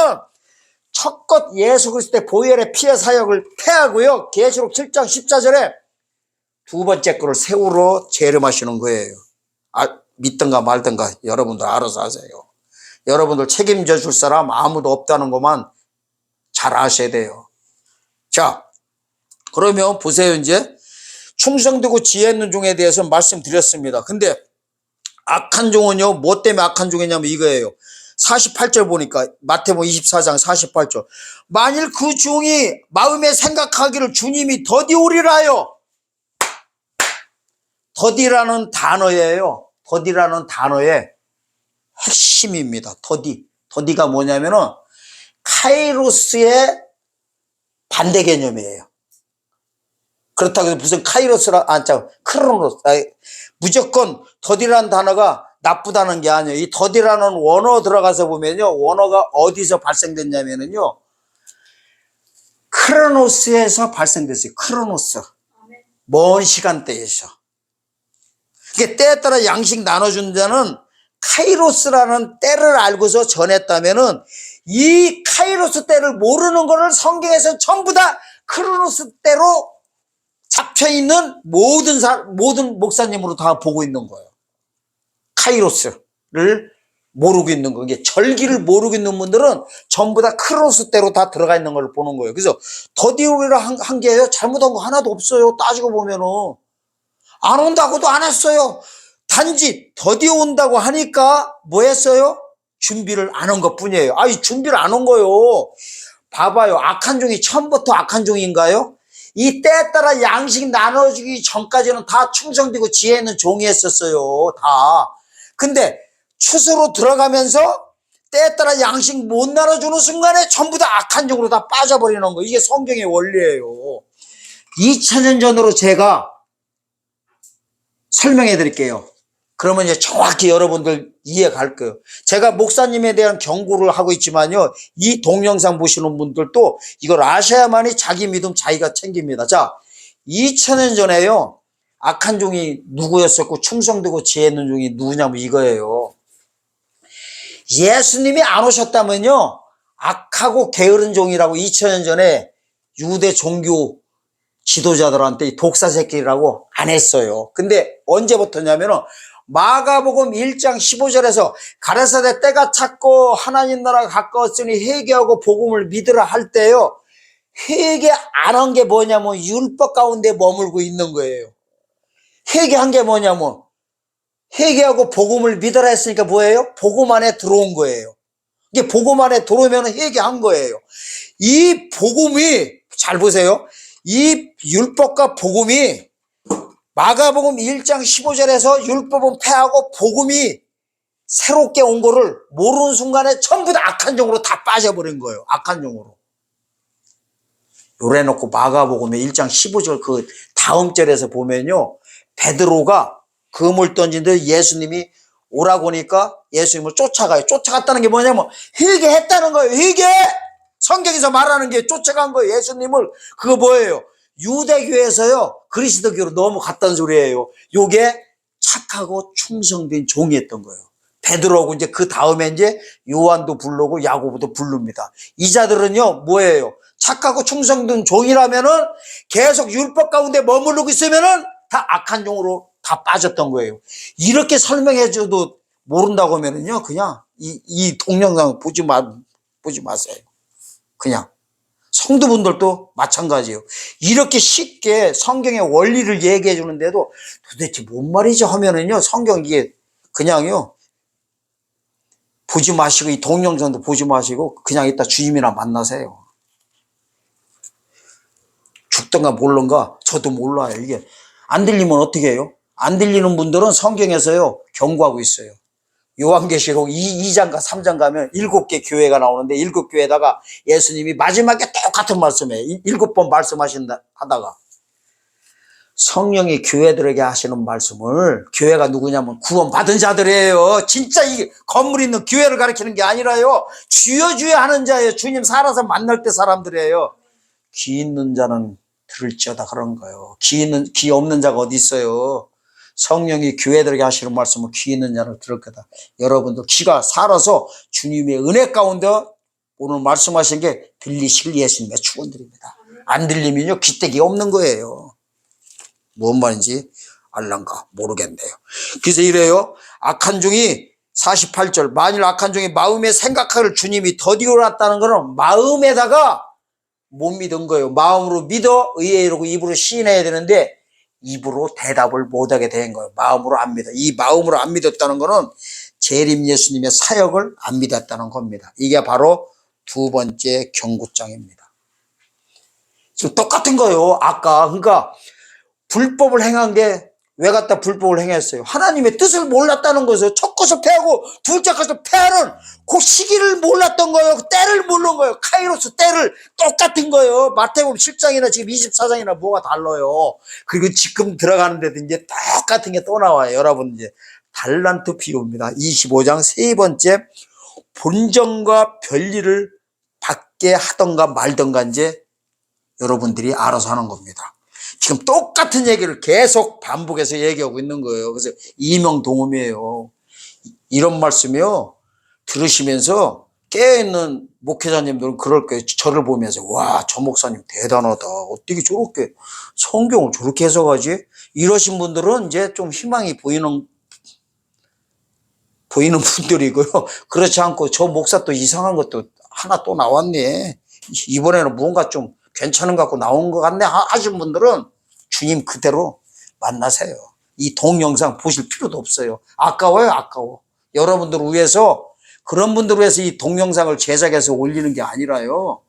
첫 것 예수 그리스도의 보혈의 피의 사역을 패하고요, 계시록 7장 14절에 두 번째 거를 새우로 재림하시는 거예요. 믿든가 말든가 여러분들 알아서 하세요. 여러분들 책임져 줄 사람 아무도 없다는 것만 잘 아셔야 돼요. 자, 그러면 보세요. 이제 충성되고 지혜 있는 종에 대해서 말씀드렸습니다. 근데 악한 종은요, 뭐 때문에 악한 종이냐면 이거예요. 48절 보니까 마태복음 24장 48절, 만일 그 종이 마음에 생각하기를 주님이 더디 오리라요. 더디라는 단어예요. 더디라는 단어의 핵심입니다. 더디가 뭐냐면은 카이로스의 반대 개념이에요. 그렇다고 해서 무슨 크로노스, 무조건 더디라는 단어가 나쁘다는 게 아니에요. 이 더디라는 원어 들어가서 보면요, 원어가 어디서 발생됐냐면은요, 크로노스에서 발생됐어요. 크로노스. 먼 시간대에서. 이게 때에 따라 양식 나눠준 자는 카이로스라는 때를 알고서 전했다면은 이 카이로스 때를 모르는 거를 성경에서 전부 다 크로노스 때로 잡혀있는 모든 목사님으로 다 보고 있는 거예요. 카이로스를 모르고 있는 거. 이게 절기를 모르고 있는 분들은 전부 다 크로노스 때로 다 들어가 있는 걸 보는 거예요. 그래서 더디오리라 한 게요, 잘못한 거 하나도 없어요. 따지고 보면은. 안 온다고도 안 했어요. 단지 더디 온다고 하니까 뭐 했어요? 준비를 안 한 것 뿐이에요. 이 준비를 안 한 거요. 봐봐요. 악한 종이 처음부터 악한 종인가요? 이 때에 따라 양식 나눠주기 전까지는 다 충성되고 지혜 있는 종이었었어요. 다. 근데 추수로 들어가면서 때에 따라 양식 못 나눠주는 순간에 전부 다 악한 종으로 다 빠져버리는 거. 이게 성경의 원리예요. 2000년 전으로 제가 설명해 드릴게요. 그러면 이제 정확히 여러분들 이해 갈 거예요. 제가 목사님에 대한 경고를 하고 있지만요, 이 동영상 보시는 분들도 이걸 아셔야만이 자기 믿음 자기가 챙깁니다. 자, 2000년 전에요, 악한 종이 누구였었고 충성되고 지혜 있는 종이 누구냐면 이거예요. 예수님이 안 오셨다면요, 악하고 게으른 종이라고 2000년 전에 유대 종교 지도자들한테 독사 새끼라고 안 했어요. 근데 언제부터냐면은 마가복음 1장 15절에서 가랴사대 때가 찼고 하나님 나라가 가까웠으니 회개하고 복음을 믿으라 할 때요, 회개 안 한 게 뭐냐면 율법 가운데 머물고 있는 거예요. 회개한 게 뭐냐면 회개하고 복음을 믿으라 했으니까 뭐예요? 복음 안에 들어온 거예요. 이게 복음 안에 들어오면 회개한 거예요. 이 복음이, 잘 보세요, 이 율법과 복음이 마가복음 1장 15절에서 율법은 폐하고 복음이 새롭게 온 거를 모르는 순간에 전부 다 악한 종으로 다 빠져버린 거예요. 악한 종으로. 요래 놓고 마가복음의 1장 15절 그 다음 절에서 보면요, 베드로가 그물 던진데 예수님이 오라고 하니까 예수님을 쫓아가요. 쫓아갔다는 게 뭐냐면 회개했다는 거예요. 회개! 성경에서 말하는 게 쫓아간 거예요. 예수님을. 그거 뭐예요? 유대교에서요, 그리스도교로 넘어갔다는 소리예요. 요게 착하고 충성된 종이었던 거예요. 베드로하고 이제 그 다음에 이제 요한도 부르고 야고보도 부릅니다. 이 자들은요, 뭐예요? 착하고 충성된 종이라면은 계속 율법 가운데 머무르고 있으면은 다 악한 종으로 다 빠졌던 거예요. 이렇게 설명해줘도 모른다고 하면은요, 그냥 이 동영상 보지 마세요. 그냥. 성도분들도 마찬가지예요. 이렇게 쉽게 성경의 원리를 얘기해 주는데도 도대체 뭔 말이지 하면은요, 성경 이게 그냥요, 보지 마시고, 이 동영상도 보지 마시고 그냥 이따 주님이나 만나세요. 죽던가 몰른가 저도 몰라요. 이게 안 들리면 어떻게 해요? 안 들리는 분들은 성경에서요, 경고하고 있어요. 요한계시록 2장과 3장 가면 7개 교회가 나오는데 7교회에다가 예수님이 마지막에 똑같은 말씀에 7번 말씀하신다 하다가 성령이 교회들에게 하시는 말씀을, 교회가 누구냐면 구원받은 자들이에요. 진짜 이 건물 있는 교회를 가리키는 게 아니라요, 주여 주여 하는 자예요. 주님 살아서 만날 때 사람들이에요. 귀 있는 자는 들을지어다 그런 거예요. 귀 없는 자가 어디 있어요? 성령이 교회들에게 하시는 말씀은 귀 있는 자는 들을 거다. 여러분들 귀가 살아서 주님의 은혜 가운데 오늘 말씀하신 게 들리시길 예수님의 축원드립니다. 안 들리면요, 귀때기 없는 거예요. 뭔 말인지 알란가 모르겠네요. 그래서 이래요. 악한 종이 48절, 만일 악한 종이 마음에 생각하기를 주님이 더디어놨다는 거는 마음에다가 못 믿은 거예요. 마음으로 믿어 의에 이르고 입으로 시인해야 되는데 입으로 대답을 못하게 된 거예요. 마음으로 안 믿어. 이 마음으로 안 믿었다는 거는 재림 예수님의 사역을 안 믿었다는 겁니다. 이게 바로 두 번째 경고장입니다. 지금 똑같은 거예요. 아까. 그러니까 불법을 행한 게 왜 갖다 불법을 행했어요? 하나님의 뜻을 몰랐다는 거죠. 첫 것을 패하고 둘째 것을 패하는 그 시기를 몰랐던 거예요. 때를 모르는 거예요. 카이로스 때를. 똑같은 거예요. 마태복음 7장이나 지금 24장이나 뭐가 달라요. 그리고 지금 들어가는데도 이제 똑같은 게 또 나와요. 여러분, 이제 달란트 비유입니다. 25장 세 번째, 본전과 별일을 받게 하던가 말던가 이제 여러분들이 알아서 하는 겁니다. 지금 똑같은 얘기를 계속 반복해서 얘기하고 있는 거예요. 그래서 이명동음이에요. 이런 말씀이요, 들으시면서 깨어있는 목회자님들은 그럴 거예요. 저를 보면서 와, 저 목사님 대단하다. 어떻게 저렇게 성경을 저렇게 해석하지? 이러신 분들은 이제 좀 희망이 보이는 분들이고요. 그렇지 않고 저 목사 또 이상한 것도 하나 또 나왔네, 이번에는 뭔가 좀 괜찮은 것 같고 나온 것 같네 하신 분들은 주님 그대로 만나세요. 이 동영상 보실 필요도 없어요. 아까워요. 아까워. 여러분들을 위해서, 그런 분들을 위해서 이 동영상을 제작해서 올리는 게 아니라요,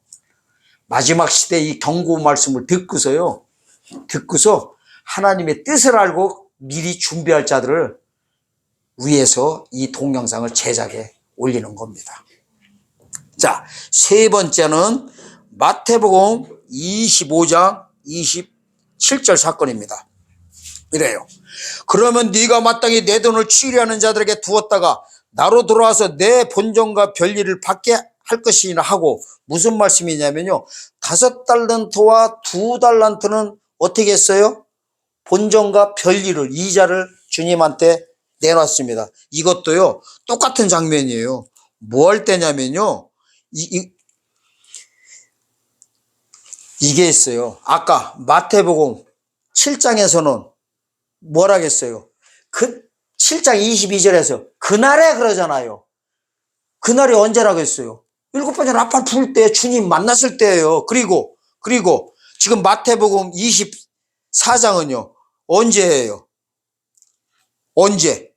마지막 시대 이 경고 말씀을 듣고서 하나님의 뜻을 알고 미리 준비할 자들을 위해서 이 동영상을 제작해 올리는 겁니다. 자, 세 번째는 마태복음 25장 27절 사건입니다. 이래요. 그러면 네가 마땅히 내 돈을 취리하는 자들에게 두었다가 나로 돌아와서 내 본전과 별일을 받게 할 것이나 하고, 무슨 말씀이냐면요, 5달란트와 2달란트는 어떻게 했어요? 본전과 별일을, 이자를 주님한테 내놨습니다. 이것도요 똑같은 장면이에요. 뭐 할 때냐면요, 이게 있어요. 아까 마태복음 7장에서는 뭐라겠어요? 그 7장 22절에서 그날에 그러잖아요. 그날이 언제라고 했어요? 7번째 나팔 불 때, 주님 만났을 때예요. 그리고 지금 마태복음 24장은요 언제예요? 언제?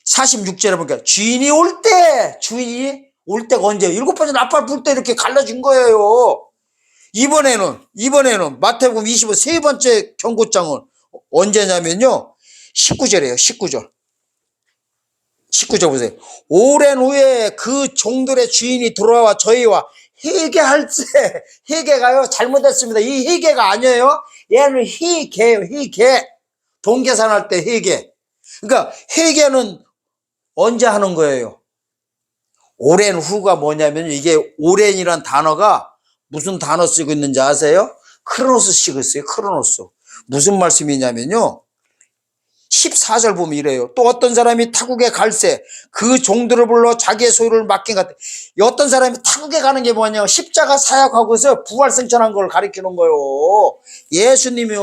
46절에 보니까 주인이 올 때가 언제예요? 7번째 나팔 불 때 이렇게 갈라진 거예요. 이번에는 마태복음 25 세 번째 경고장은 언제냐면요, 19절이에요. 19절 보세요. 오랜 후에 그 종들의 주인이 돌아와 저희와 회개할 때, 회개가요 잘못했습니다. 이 회개가 아니에요. 얘는 회개예요. 회개. 동계산할 때 회개. 그러니까 회개는 언제 하는 거예요? 오랜 후가 뭐냐면, 이게 오랜이란 단어가 무슨 단어 쓰고 있는지 아세요? 크로노스 쓰고 있어요. 크로노스. 무슨 말씀이냐면요, 14절 보면 이래요. 또 어떤 사람이 타국에 갈새 그 종들을 불러 자기의 소유를 맡긴 것 같아. 어떤 사람이 타국에 가는 게 뭐냐면 십자가 사역하고서 부활승천한 걸 가리키는 거예요. 예수님이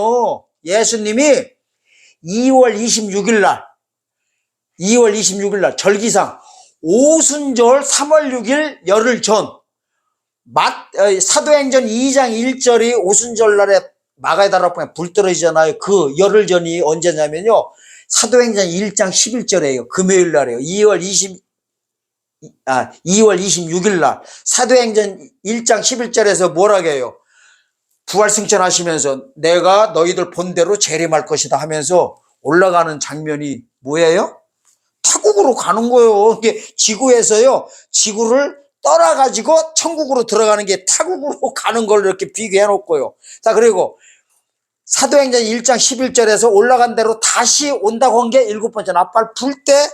2월 26일 날 절기상 오순절 3월 6일 열흘 전, 사도행전 2장 1절이 오순절 날에 마가의 다락방에 불 떨어지잖아요. 그 열흘 전이 언제냐면요, 사도행전 1장 11절이에요. 금요일 날이에요. 2월 26일 날 사도행전 1장 11절에서 뭐라고 해요? 부활승천하시면서 내가 너희들 본대로 재림할 것이다 하면서 올라가는 장면이 뭐예요? 타국으로 가는 거예요. 이게 지구에서요, 지구를 떠나가지고 천국으로 들어가는 게 타국으로 가는 걸 이렇게 비교해 놓고요. 자, 그리고 사도행전 1장 11절에서 올라간 대로 다시 온다고 한 게 7번째 나팔 불 때,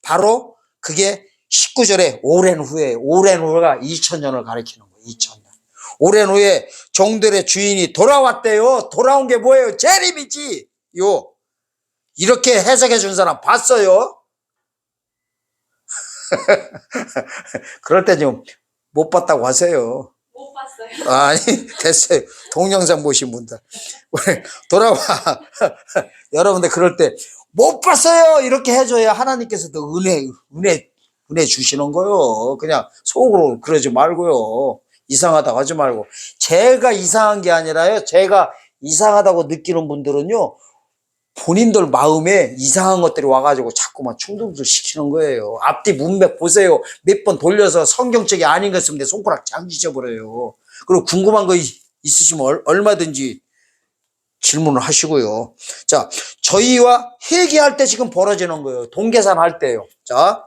바로 그게 19절에 오랜 후가 2000년을 가리키는 거예요. 2000년. 오랜 후에 종들의 주인이 돌아왔대요. 돌아온 게 뭐예요? 재림이지요. 이렇게 해석해 준 사람 봤어요? 그럴 때 좀 못 봤다고 하세요. 못 봤어요. 아니, 됐어요. 동영상 보신 분들. 돌아와. 여러분들 그럴 때 못 봤어요 이렇게 해줘야 하나님께서도 은혜 주시는 거요. 그냥 속으로 그러지 말고요. 이상하다고 하지 말고. 제가 이상한 게 아니라요, 제가 이상하다고 느끼는 분들은요, 본인들 마음에 이상한 것들이 와가지고 자꾸만 충동을 시키는 거예요. 앞뒤 문맥 보세요. 몇 번 돌려서 성경책이 아닌 것 쓰면 내 손가락 장지져버려요. 그리고 궁금한 거 있으시면 얼마든지 질문을 하시고요. 자, 저희와 회개할 때 지금 벌어지는 거예요. 동계산 할 때요. 자,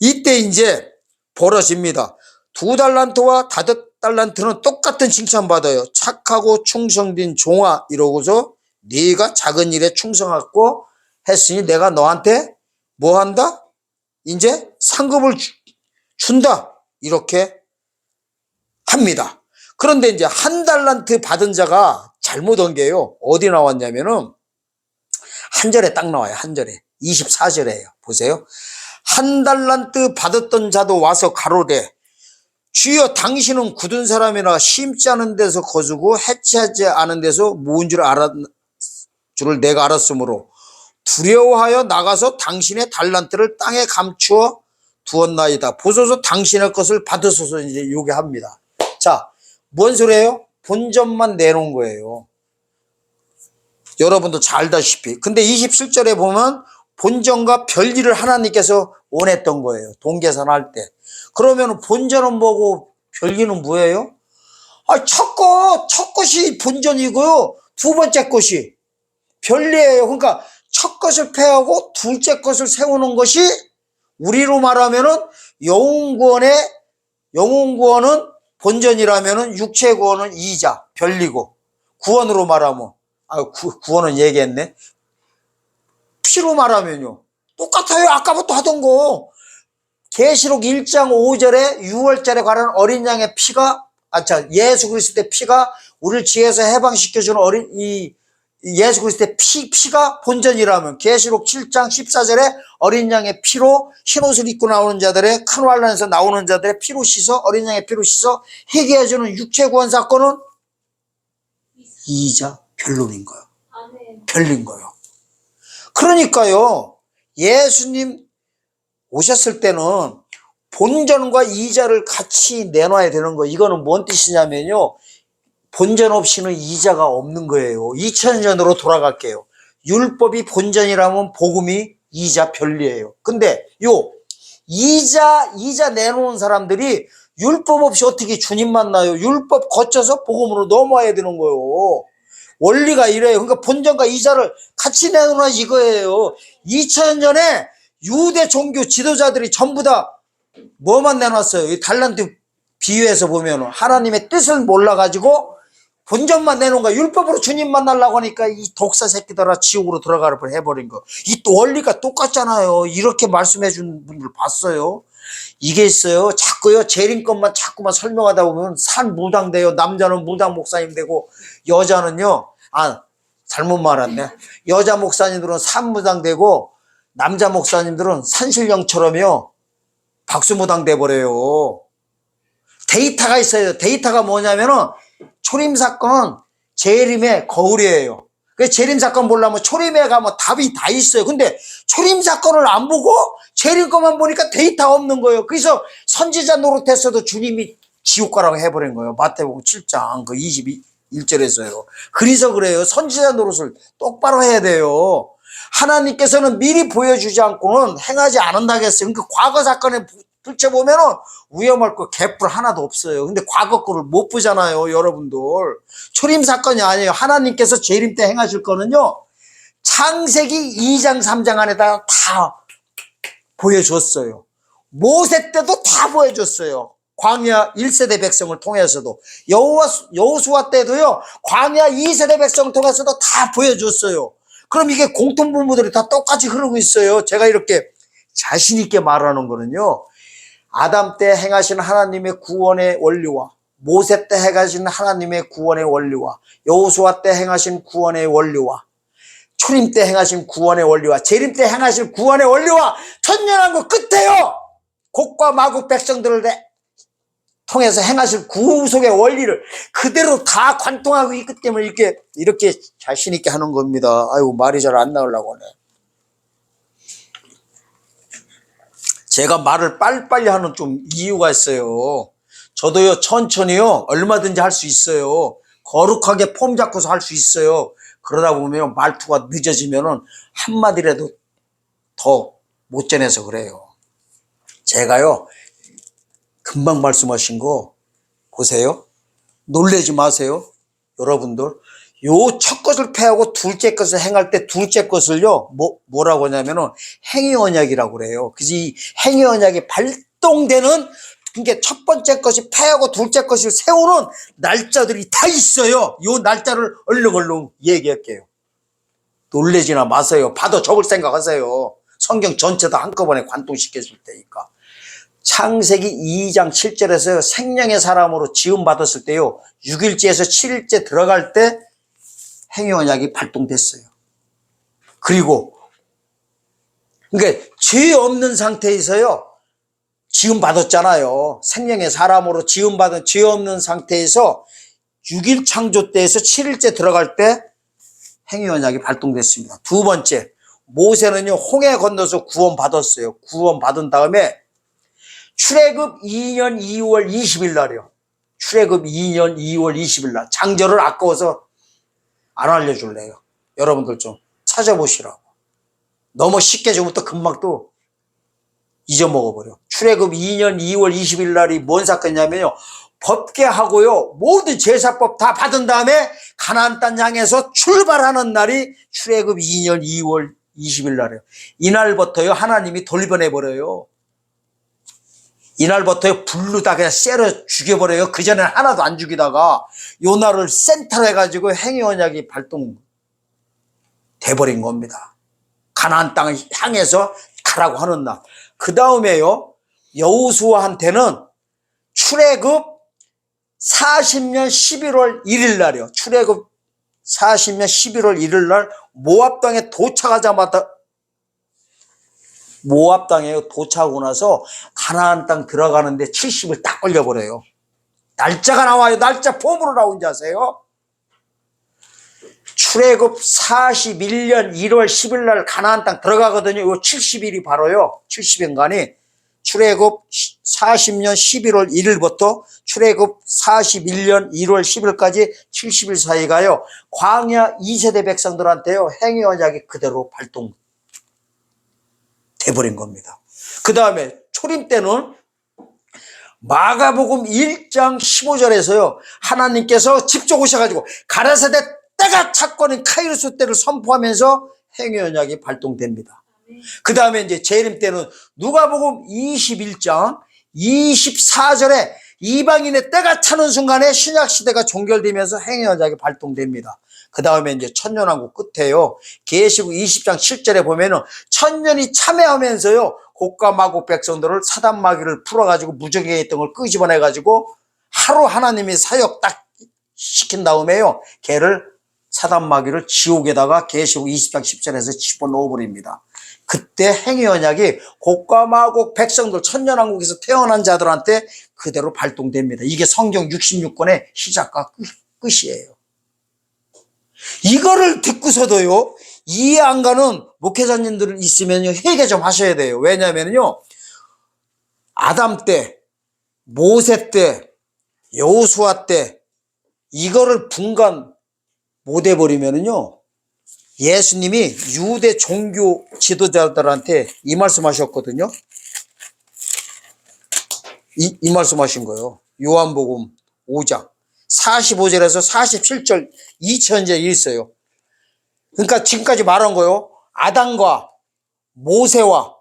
이때 이제 벌어집니다. 2달란트와 5달란트는 똑같은 칭찬받아요. 착하고 충성된 종아, 이러고서 네가 작은 일에 충성하고 했으니 내가 너한테 뭐 한다? 이제 상급을 준다. 이렇게 합니다. 그런데 이제 1달란트 받은 자가 잘못한 게요, 어디 나왔냐면은 한 절에 딱 나와요. 한 절에 24절에요. 보세요. 1달란트 받았던 자도 와서 가로되 주여 당신은 굳은 사람이나 심지 않은 데서 거두고 해치하지 않은 데서 모은 줄을 내가 알았으므로 두려워하여 나가서 당신의 달란트를 땅에 감추어 두었나이다. 보소서 당신의 것을 받으소서. 이제 요게 합니다. 자, 뭔 소리예요? 본전만 내놓은 거예요. 여러분도 잘 알다시피. 근데 27절에 보면 본전과 별일을 하나님께서 원했던 거예요. 동계산 때. 그러면 본전은 뭐고 별일은 뭐예요? 첫 것이 본전이고요, 두 번째 것이 별리예요. 그러니까 첫 것을 폐하고 둘째 것을 세우는 것이, 우리로 말하면은 영혼 구원은 본전이라면은 육체 구원은 이자, 별리고, 구원으로 말하면 구원은 얘기했네. 피로 말하면요. 똑같아요. 아까부터 하던 거. 계시록 1장 5절에 6월절에 관한 어린 양의 피가, 예수 그리스도의 피가 우리를 지혜에서 해방시켜주는 예수 그리스도의 피가 본전이라면, 계시록 7장 14절에 어린 양의 피로 흰옷을 입고 나오는 자들의, 큰 환난에서 나오는 자들의 피로 씻어, 어린 양의 피로 씻어 회개해주는 육체 구원 사건은 이자 변론인 거예요. 별린 거예요. 그러니까요, 예수님 오셨을 때는 본전과 이자를 같이 내놔야 되는 거예요. 이거는 뭔 뜻이냐면요, 본전 없이는 이자가 없는 거예요. 2000년으로 돌아갈게요. 율법이 본전이라면 복음이 이자 변리예요. 근데 이자 내놓은 사람들이 율법 없이 어떻게 주님 만나요? 율법 거쳐서 복음으로 넘어와야 되는 거예요. 원리가 이래요. 그러니까 본전과 이자를 같이 내놓으라 이거예요. 2000년에 유대 종교 지도자들이 전부 다 뭐만 내놨어요? 이 달란트 비유에서 보면 하나님의 뜻을 몰라가지고 본전만 내놓은 거야. 율법으로 주님 만나려고 하니까 이 독사 새끼들아 지옥으로 들어가라 해버린 거. 이 원리가 똑같잖아요. 이렇게 말씀해 준 분들 봤어요. 이게 있어요. 자꾸요, 재림것만 자꾸만 설명하다 보면 산 무당 돼요. 남자는 무당 목사님 되고, 여자는요, 잘못 말았네. 여자 목사님들은 산 무당 되고, 남자 목사님들은 산신령처럼요, 박수무당 돼버려요. 데이터가 있어요. 데이터가 뭐냐면은, 초림사건은 재림의 거울이에요. 그래서 재림사건 보려면 초림에 가면 답이 다 있어요. 근데 초림사건을 안 보고 재림 것만 보니까 데이터가 없는 거예요. 그래서 선지자 노릇했어도 주님이 지옥 가라고 해버린 거예요. 마태복음 7장 21절에서요. 그래서 그래요. 선지자 노릇을 똑바로 해야 돼요. 하나님께서는 미리 보여주지 않고는 행하지 않는다겠어요. 그러니까 과거 사건에 붙여보면은 위험할 거 개뿔 하나도 없어요. 근데 과거 거를 못 보잖아요, 여러분들. 초림 사건이 아니에요. 하나님께서 재림 때 행하실 거는요, 창세기 2장 3장 안에다 다 보여줬어요. 모세 때도 다 보여줬어요. 광야 1세대 백성을 통해서도, 여호수아 때도요, 광야 2세대 백성을 통해서도 다 보여줬어요. 그럼 이게 공통분모들이 다 똑같이 흐르고 있어요. 제가 이렇게 자신 있게 말하는 거는요, 아담 때 행하신 하나님의 구원의 원리와, 모세 때 행하신 하나님의 구원의 원리와, 여호수아 때 행하신 구원의 원리와, 초림 때 행하신 구원의 원리와, 재림 때 행하신 구원의 원리와 천년왕국 끝에요, 곡과 마국 백성들을 통해서 행하실 구속의 원리를 그대로 다 관통하고 있기 때문에 이렇게 자신 있게 하는 겁니다. 아이고, 말이 잘 안 나오려고 하네. 제가 말을 빨리빨리 하는 좀 이유가 있어요. 저도요, 천천히요, 얼마든지 할 수 있어요. 거룩하게 폼 잡고서 할 수 있어요. 그러다 보면 말투가 늦어지면은 한마디라도 더 못 전해서 그래요. 제가요, 금방 말씀하신 거 보세요. 놀라지 마세요. 여러분들, 요 첫 것을 패하고 둘째 것을 행할 때 둘째 것을요, 뭐라고 하냐면은 행위언약이라고 그래요. 그래서 이 행위언약이 발동되는, 그러니까 첫 번째 것이 패하고 둘째 것을 세우는 날짜들이 다 있어요. 요 날짜를 얼른 얘기할게요. 놀라지나 마세요. 봐도 적을 생각하세요. 성경 전체 다 한꺼번에 관통시켜 줄 테니까. 창세기 2장 7절에서 생명의 사람으로 지음받았을 때요, 6일째에서 7일째 들어갈 때 행위언약이 발동됐어요. 그리고 그러니까 죄 없는 상태에서요, 지음받았잖아요. 생명의 사람으로 지음받은 죄 없는 상태에서 6일 창조 때에서 7일째 들어갈 때 행위언약이 발동됐습니다. 두 번째, 모세는요, 홍해 건너서 구원받았어요. 구원받은 다음에 출애굽 2년 2월 20일 날이요. 출애굽 2년 2월 20일 날. 장절을 아까워서 안 알려줄래요. 여러분들 좀 찾아보시라고. 너무 쉽게 주면 또 금방 또 잊어먹어버려. 출애굽 2년 2월 20일 날이 뭔 사건이냐면요, 법궤하고요, 모든 제사법 다 받은 다음에 가나안 땅 향해서 출발하는 날이 출애굽 2년 2월 20일 날이에요. 이날부터요, 하나님이 돌변해버려요. 이날부터 불로 다 그냥 쎄려 죽여버려요. 그전에는 하나도 안 죽이다가 요 날을 센터로 해가지고 행위언약이 발동, 돼버린 겁니다. 가나안 땅을 향해서 가라고 하는 날. 그 다음에요, 여호수아한테는 출애굽 40년 11월 1일 날이요. 출애굽 40년 11월 1일 날 모압 땅에 도착하자마자, 모압 땅에 도착하고 나서 가나안 땅 들어가는데 70일 딱 걸려버려요. 날짜가 나와요. 날짜 폼으로 나온지 아세요? 출애굽 41년 1월 10일 날 가나안 땅 들어가거든요. 요 70일이 바로요. 70인간이 출애굽 40년 11월 1일부터 출애굽 41년 1월 10일까지 70일 사이가요. 광야 2세대 백성들한테요. 행위 언약이 그대로 발동돼버린 겁니다. 그 다음에 초림 때는 마가복음 1장 15절에서요. 하나님께서 직접 오셔가지고 가라사대 때가 찼거든 카이로스 때를 선포하면서 행위 언약이 발동됩니다. 그 다음에 이제 재림 때는 누가복음 21장 24절에 이방인의 때가 차는 순간에 신약 시대가 종결되면서 행위 언약이 발동됩니다. 그 다음에 이제 천년왕국 끝에요. 계시록 20장 7절에 보면은 천년이 참여하면서요. 곡과 마곡 백성들을 사단 마귀를 풀어가지고 무적에 있던 걸 끄집어내가지고 하루 하나님의 사역 딱 시킨 다음에요. 걔를 사단 마귀를 지옥에다가 계시록 20장 10절에서 집어넣어버립니다. 그때 행위 언약이 곡과 마곡 백성들 천년왕국에서 태어난 자들한테 그대로 발동됩니다. 이게 성경 66권의 시작과 끝이에요. 이거를 듣고서도요, 이해 안 가는 목회자님들 있으면요, 회개 좀 하셔야 돼요. 왜냐면요, 아담 때, 모세 때, 여호수아 때, 이거를 분간 못 해버리면요, 예수님이 유대 종교 지도자들한테 이 말씀 하셨거든요. 이 말씀 하신 거예요. 요한복음 5장 45절에서 47절 2000절이 있어요. 그러니까 지금까지 말한 거요. 아담과 모세와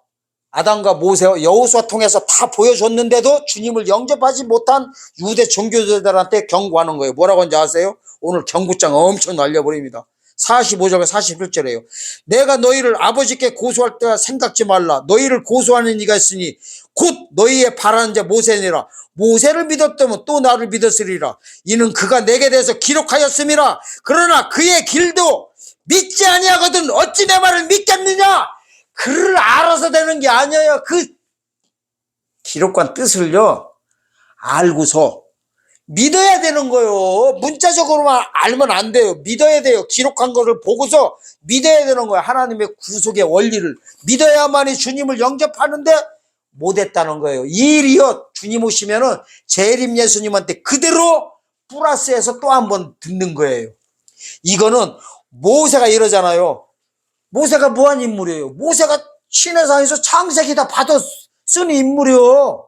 여호수아 통해서 다 보여줬는데도 주님을 영접하지 못한 유대 종교자들한테 경고하는 거예요. 뭐라고 하는지 아세요? 오늘 경고장 엄청 날려버립니다. 45절과 47절이에요. 내가 너희를 아버지께 고소할 때와 생각지 말라. 너희를 고소하는 이가 있으니 곧 너희의 바라는 자 모세니라. 모세를 믿었다면 또 나를 믿었으리라. 이는 그가 내게 대해서 기록하였음이라. 그러나 그의 길도 믿지 아니하거든 어찌 내 말을 믿겠느냐. 그를 알아서 되는 게 아니에요. 그 기록관 뜻을요 알고서 믿어야 되는 거예요. 문자적으로만 알면 안 돼요. 믿어야 돼요. 기록한 거를 보고서 믿어야 되는 거예요. 하나님의 구속의 원리를 믿어야만이 주님을 영접하는데 못했다는 거예요. 이 일이요, 주님 오시면은 재림 예수님한테 그대로 플러스해서 또 한 번 듣는 거예요. 이거는 모세가 이러잖아요. 모세가 뭐한 인물이에요? 모세가 시내산에서 창세기 다 받아 쓴 인물이요.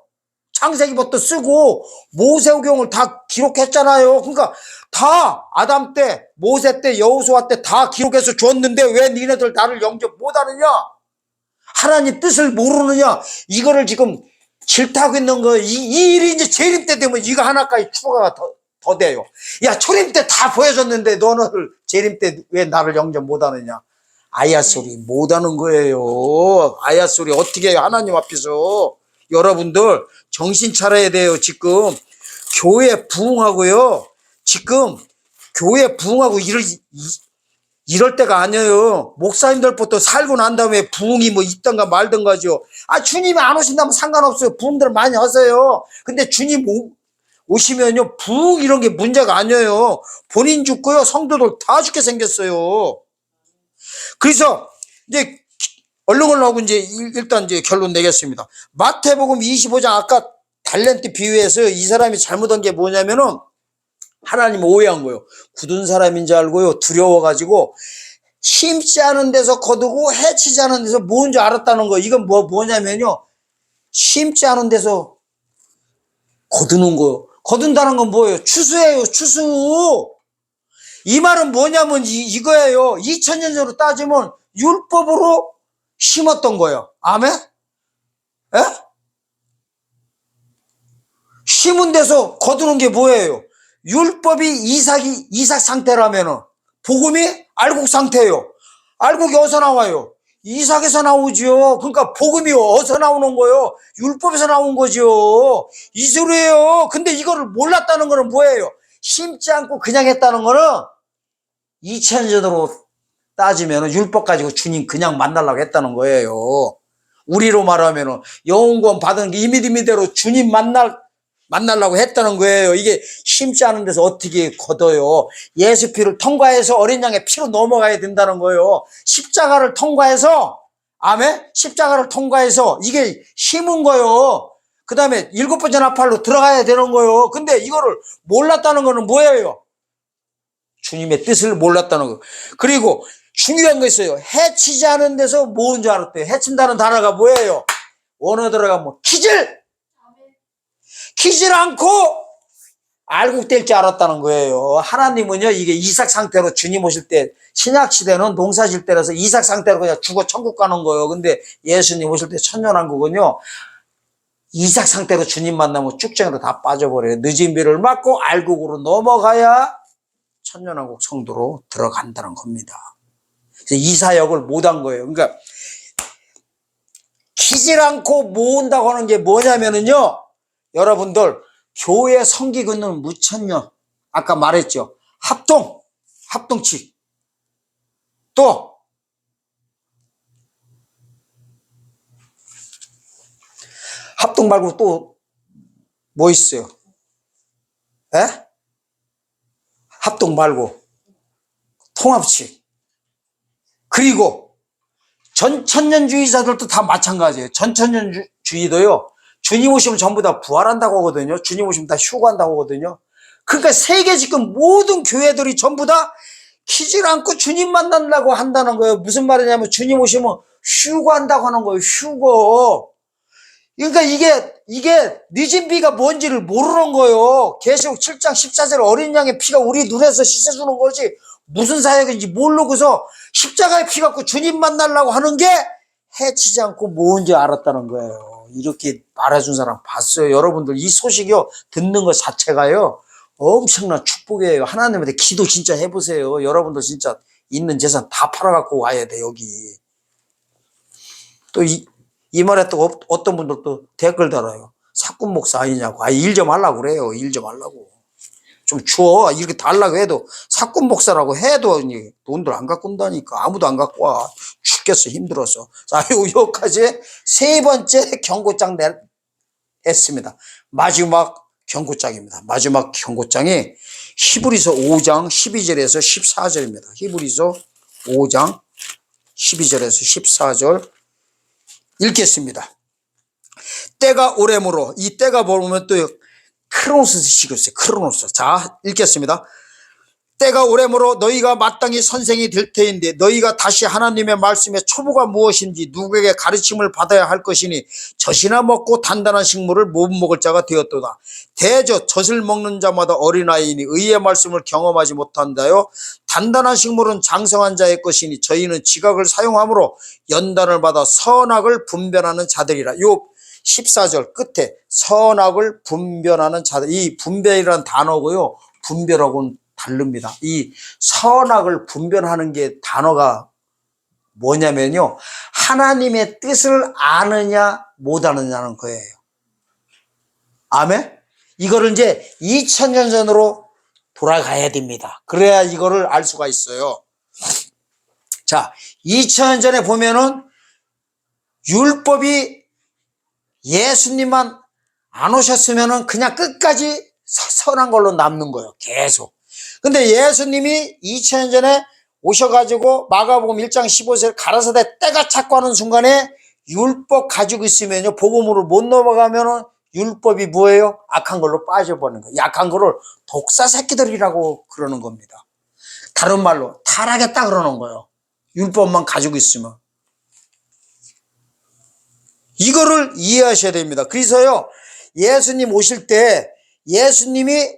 창세기부터 쓰고 모세오경을 다 기록했잖아요. 그러니까 다 아담 때, 모세 때, 여호수아 때 다 기록해서 줬는데 왜 니네들 나를 영접 못하느냐? 하나님 뜻을 모르느냐? 이거를 지금 질타하고 있는 거예요. 이 일이 이제 재림 때 되면 이거 하나까지 추가가 더 돼요. 야, 초림 때 다 보여줬는데 너는 재림 때 왜 나를 영접 못하느냐? 아야 소리 못하는 거예요. 아야 소리 어떻게 해요? 하나님 앞에서. 여러분들 정신 차려야 돼요. 지금 교회 부흥하고요. 지금 교회 부흥하고 이럴 때가 아니에요. 목사님들부터 살고 난 다음에 부흥이 뭐 있던가 말던가죠. 아, 주님이 안 오신다면 상관없어요. 부흥들 많이 하세요. 근데 주님 오시면요, 부흥 이런 게 문제가 아니에요. 본인 죽고요, 성도들 다 죽게 생겼어요. 그래서 이제 얼른 하고 이제 일단 이제 결론 내겠습니다. 마태복음 25장 아까 달란트 비유에서 이 사람이 잘못한 게 뭐냐면은 하나님 오해한 거예요. 굳은 사람인 줄 알고요. 두려워가지고 심지 않은 데서 거두고 해치지 않은 데서 모은 줄 알았다는 거예요. 이건 뭐냐면요. 심지 않은 데서 거두는 거예요. 거둔다는 건 뭐예요? 추수예요. 추수. 이 말은 뭐냐면 이거예요. 2000년 전으로 따지면 율법으로 심었던 거예요. 아멘? 에? 심은 데서 거두는 게 뭐예요? 율법이 이삭 상태라면은 복음이 알곡 상태예요. 알곡이 어디서 나와요? 이삭에서 나오지요. 그러니까 복음이 어디서 나오는 거예요? 율법에서 나온 거죠. 이 소리예요. 근데 이거를 몰랐다는 거는 뭐예요? 심지 않고 그냥 했다는 거는 2000년 전으로 따지면 율법 가지고 주님 그냥 만나려고 했다는 거예요. 우리로 말하면 영혼구원 받은 게 이미대로 주님 만나려고 했다는 거예요. 이게 심지 않은 데서 어떻게 걷어요? 예수 피를 통과해서 어린 양의 피로 넘어가야 된다는 거예요. 십자가를 통과해서, 아멘? 십자가를 통과해서 이게 힘은 거예요. 그 다음에 7번째 나팔로 들어가야 되는 거예요. 근데 이거를 몰랐다는 거는 뭐예요? 주님의 뜻을 몰랐다는 거. 그리고 중요한 거 있어요. 해치지 않은 데서 모은 줄 알았대요. 해친다는 단어가 뭐예요? 원어 들어가면 키질 않고 알곡될 줄 알았다는 거예요. 하나님은요, 이게 이삭 상태로 주님 오실 때, 신약 시대는 농사질 때라서 이삭 상태로 그냥 죽어 천국 가는 거예요. 근데 예수님 오실 때 천년왕국은요, 이삭 상태로 주님 만나면 쭉정이로 다 빠져버려요. 늦은 비를 맞고 알곡으로 넘어가야 천년왕국 성도로 들어간다는 겁니다. 그래서 이 사역을 못한 거예요. 그러니까 키질 않고 모은다고 하는 게 뭐냐면은요, 여러분들 교회 성기근은 무천년, 아까 말했죠. 합동칙. 또 합동 말고 또 뭐 있어요? 에? 합동 말고 통합칙. 그리고 전천년주의자들도 다 마찬가지예요. 전천년주의도요, 주님 오시면 전부 다 부활한다고 하거든요. 주님 오시면 다 휴거한다고 하거든요. 그러니까 세계 지금 모든 교회들이 전부 다 키질 않고 주님 만난다고 한다는 거예요. 무슨 말이냐면 주님 오시면 휴거한다고 하는 거예요. 휴거. 그러니까 이게 늦은 비가 뭔지를 모르는 거예요. 계시록 7장 14절 어린 양의 피가 우리 눈에서 씻어주는 거지 무슨 사역인지 모르고서 십자가의 피 갖고 주님 만나려고 하는 게 해치지 않고 뭔지 알았다는 거예요. 이렇게 말해준 사람 봤어요. 여러분들 이 소식이요, 듣는 것 자체가요 엄청난 축복이에요. 하나님한테 기도 진짜 해보세요. 여러분들 진짜 있는 재산 다 팔아갖고 와야 돼. 여기 또 이 말에 또 어떤 분들도 댓글 달아요. 사꾼 목사 아니냐고. 일 좀 하려고 그래요. 일 좀 하려고. 좀 줘. 이렇게 달라고 해도 사꾼 목사라고 해도 돈들 안 갖고 온다니까. 아무도 안 갖고 와. 죽겠어. 힘들어서. 자, 여기까지 세 번째 경고장 냈습니다. 마지막 경고장입니다. 마지막 경고장이 히브리서 5장 12절에서 14절입니다. 히브리서 5장 12절에서 14절 읽겠습니다. 때가 오래므로, 이 때가 보면 또 크로노스 시겠어요. 크로노스. 자, 읽겠습니다. 때가 오래므로 너희가 마땅히 선생이 될 터인데 너희가 다시 하나님의 말씀의 초보가 무엇인지 누구에게 가르침을 받아야 할 것이니 젖이나 먹고 단단한 식물을 못 먹을 자가 되었도다. 대저 젖을 먹는 자마다 어린아이니 의의 말씀을 경험하지 못한다요. 단단한 식물은 장성한 자의 것이니 저희는 지각을 사용함으로 연단을 받아 선악을 분별하는 자들이라. 요 14절 끝에 선악을 분별하는 자들, 이 분별이라는 단어고요, 분별하고는 다릅니다. 이 선악을 분별하는 게 단어가 뭐냐면요, 하나님의 뜻을 아느냐 못 아느냐는 거예요. 아멘? 이거를 이제 2000년 전으로 돌아가야 됩니다. 그래야 이거를 알 수가 있어요. 자, 2000년 전에 보면은 율법이 예수님만 안 오셨으면은 그냥 끝까지 선한 걸로 남는 거예요. 계속. 근데 예수님이 2000년 전에 오셔가지고 마가복음 1장 15절 가라사대 때가 찼고 하는 순간에 율법 가지고 있으면요, 복음으로 못 넘어가면은 율법이 뭐예요? 악한 걸로 빠져버리는 거예요. 약한 거를 독사 새끼들이라고 그러는 겁니다. 다른 말로 타락했다 그러는 거예요. 율법만 가지고 있으면. 이거를 이해하셔야 됩니다. 그래서요, 예수님 오실 때, 예수님이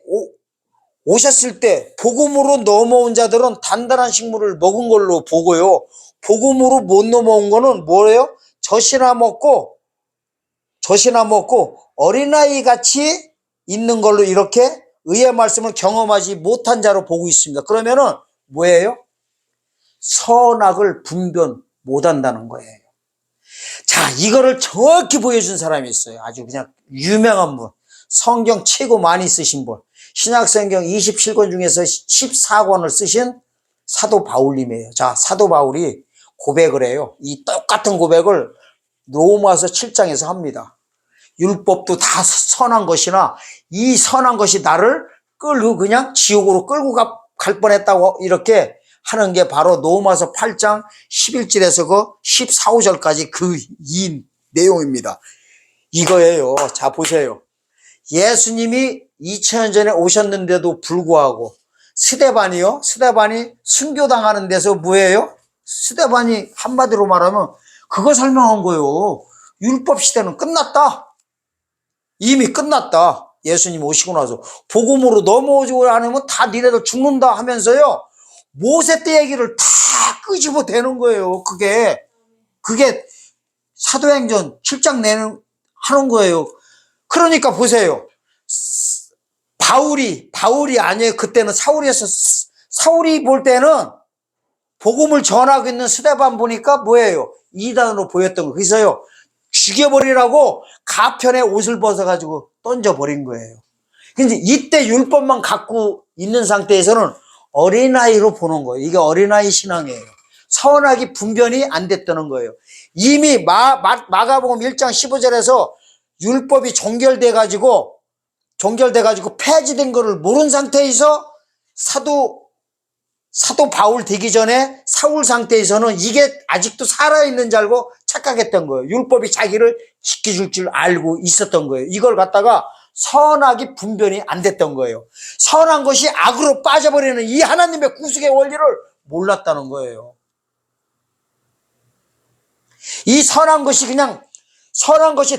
오셨을 때 복음으로 넘어온 자들은 단단한 식물을 먹은 걸로 보고요, 복음으로 못 넘어온 거는 뭐예요? 젖이나 먹고 어린아이 같이 있는 걸로 이렇게 의의 말씀을 경험하지 못한 자로 보고 있습니다. 그러면은 뭐예요? 선악을 분별 못한다는 거예요. 자, 이거를 정확히 보여준 사람이 있어요. 아주 그냥 유명한 분. 성경 최고 많이 쓰신 분. 신약성경 27권 중에서 14권을 쓰신 사도 바울님이에요. 자, 사도 바울이 고백을 해요. 이 똑같은 고백을 로마서 7장에서 합니다. 율법도 다 선한 것이나 이 선한 것이 나를 끌고 그냥 지옥으로 끌고 갈 뻔했다고 이렇게 하는 게 바로 로마서 8장 11절에서 그 14, 5절까지 그 이 내용입니다. 이거예요. 자, 보세요. 예수님이 2000년 전에 오셨는데도 불구하고 스데반이 순교당하는 데서 뭐예요? 스데반이 한마디로 말하면 그거 설명한 거예요. 율법 시대는 끝났다. 이미 끝났다. 예수님 오시고 나서 복음으로 넘어오지 않으면 다 니네들 죽는다 하면서요. 모세 때 얘기를 다 끄집어 대는 거예요. 그게 사도행전 7장 내는 하는 거예요. 그러니까 보세요. 바울이 아니에요. 그때는 사울이었어. 사울이 볼 때는 복음을 전하고 있는 스데반 보니까 뭐예요? 이단으로 보였던 거. 그래서요. 죽여버리라고 가편에 옷을 벗어가지고 던져버린 거예요. 근데 이때 율법만 갖고 있는 상태에서는 어린아이로 보는 거예요. 이게 어린아이 신앙이에요. 선악이 분별이 안 됐다는 거예요. 이미 마가복음 1장 15절에서 율법이 종결돼가지고 폐지된 거를 모르는 상태에서 사도 바울 되기 전에 사울 상태에서는 이게 아직도 살아있는 줄 알고 착각했던 거예요. 율법이 자기를 지켜줄 줄 알고 있었던 거예요. 이걸 갖다가 선악이 분별이 안 됐던 거예요. 선한 것이 악으로 빠져버리는 이 하나님의 구속의 원리를 몰랐다는 거예요. 이 선한 것이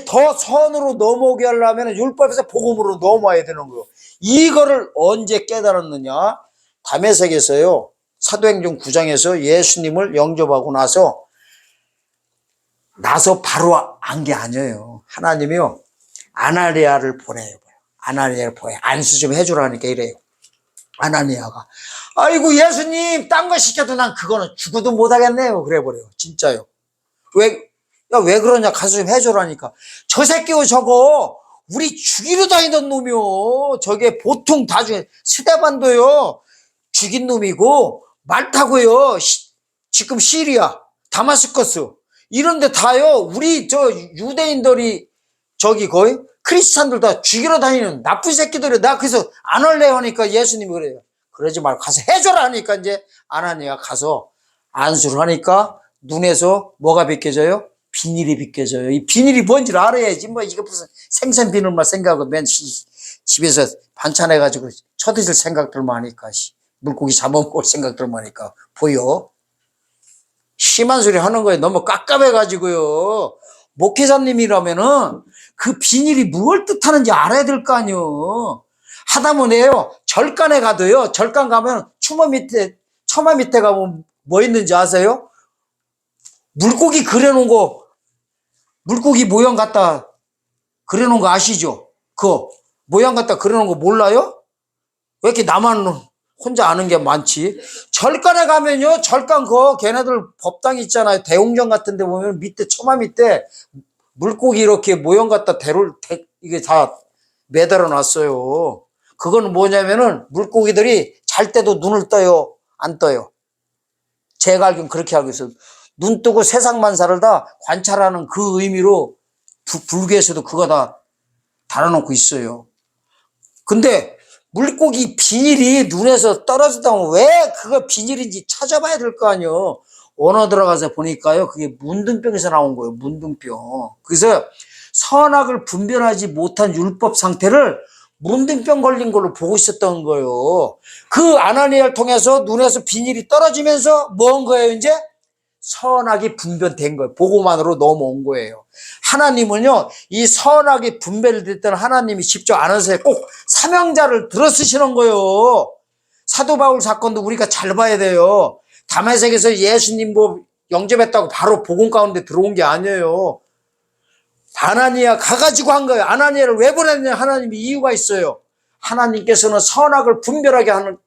더 선으로 넘어오게 하려면 율법에서 복음으로 넘어와야 되는 거예요. 이거를 언제 깨달았느냐? 다메섹에서요. 사도행전 9장에서 예수님을 영접하고 나서 바로 안 게 아니에요. 하나님이요. 아나니아를 보내요. 안수 좀 해주라니까 이래요. 아나니아가 아이고 예수님 딴 거 시켜도 난 그거는 죽어도 못하겠네요. 그래버려요. 진짜요. 왜 그러냐 가서 좀 해주라니까. 저 새끼요 저거 우리 죽이러 다니던 놈이요. 저게 보통 다 중에 스데반도요. 죽인 놈이고 말타고요. 지금 시리아 다마스커스 이런데 다요. 우리 저 유대인들이 저기 거의 크리스찬들 다 죽이러 다니는 나쁜 새끼들이에요. 나 그래서 안 할래요 하니까 예수님이 그래요. 그러지 말고 가서 해줘라 하니까 이제 아나니아가 가서 안수를 하니까 눈에서 뭐가 비껴져요? 비닐이 비껴져요. 이 비닐이 뭔지를 알아야지. 뭐 이거 무슨 생선 비닐만 생각하고 맨 집에서 반찬해가지고 쳐드실 생각들만 하니까 물고기 잡아먹을 생각들만 하니까 보여. 심한 소리 하는 거예요. 너무 깝깝해가지고요. 목회자님이라면은 그 비닐이 무엇을 뜻하는지 알아야 될 거 아니요. 하다못해요. 절간에 가도요. 절간 가면 처마 밑에 가면 뭐 있는지 아세요? 물고기 그려놓은 거, 물고기 모양 갖다 그려놓은 거 아시죠? 그 모양 갖다 그려놓은 거 몰라요? 왜 이렇게 나만 혼자 아는 게 많지? 절간에 가면요, 절간 걔네들 법당 있잖아요. 대웅전 같은 데 보면 밑에, 처마 밑에 물고기 이렇게 모형 갖다 이게 다 매달아 놨어요. 그건 뭐냐면은 물고기들이 잘 때도 눈을 떠요? 안 떠요? 제가 알기엔 그렇게 알고 있어요. 눈 뜨고 세상 만사를 다 관찰하는 그 의미로 불교에서도 그거 다 달아놓고 있어요. 근데 물고기 비닐이 눈에서 떨어지다면 왜 그거 비닐인지 찾아봐야 될 거 아니에요. 원어 들어가서 보니까요. 그게 문둥병에서 나온 거예요. 문둥병. 그래서 선악을 분별하지 못한 율법 상태를 문둥병 걸린 걸로 보고 있었던 거예요. 그 아나니아를 통해서 눈에서 비닐이 떨어지면서 뭐 한 거예요, 이제? 선악이 분별된 거예요. 보고만으로 넘어온 거예요. 하나님은요, 이 선악이 분별됐던 하나님이 직접 안 하세요. 꼭 사명자를 들어 쓰시는 거예요. 사도 바울 사건도 우리가 잘 봐야 돼요. 다메섹에서 예수님 영접했다고 바로 복음 가운데 들어온 게 아니에요. 아나니아 가가지고 한 거예요. 아나니아를 왜 보냈냐? 하나님이 이유가 있어요. 하나님께서는 선악을 분별하게 하는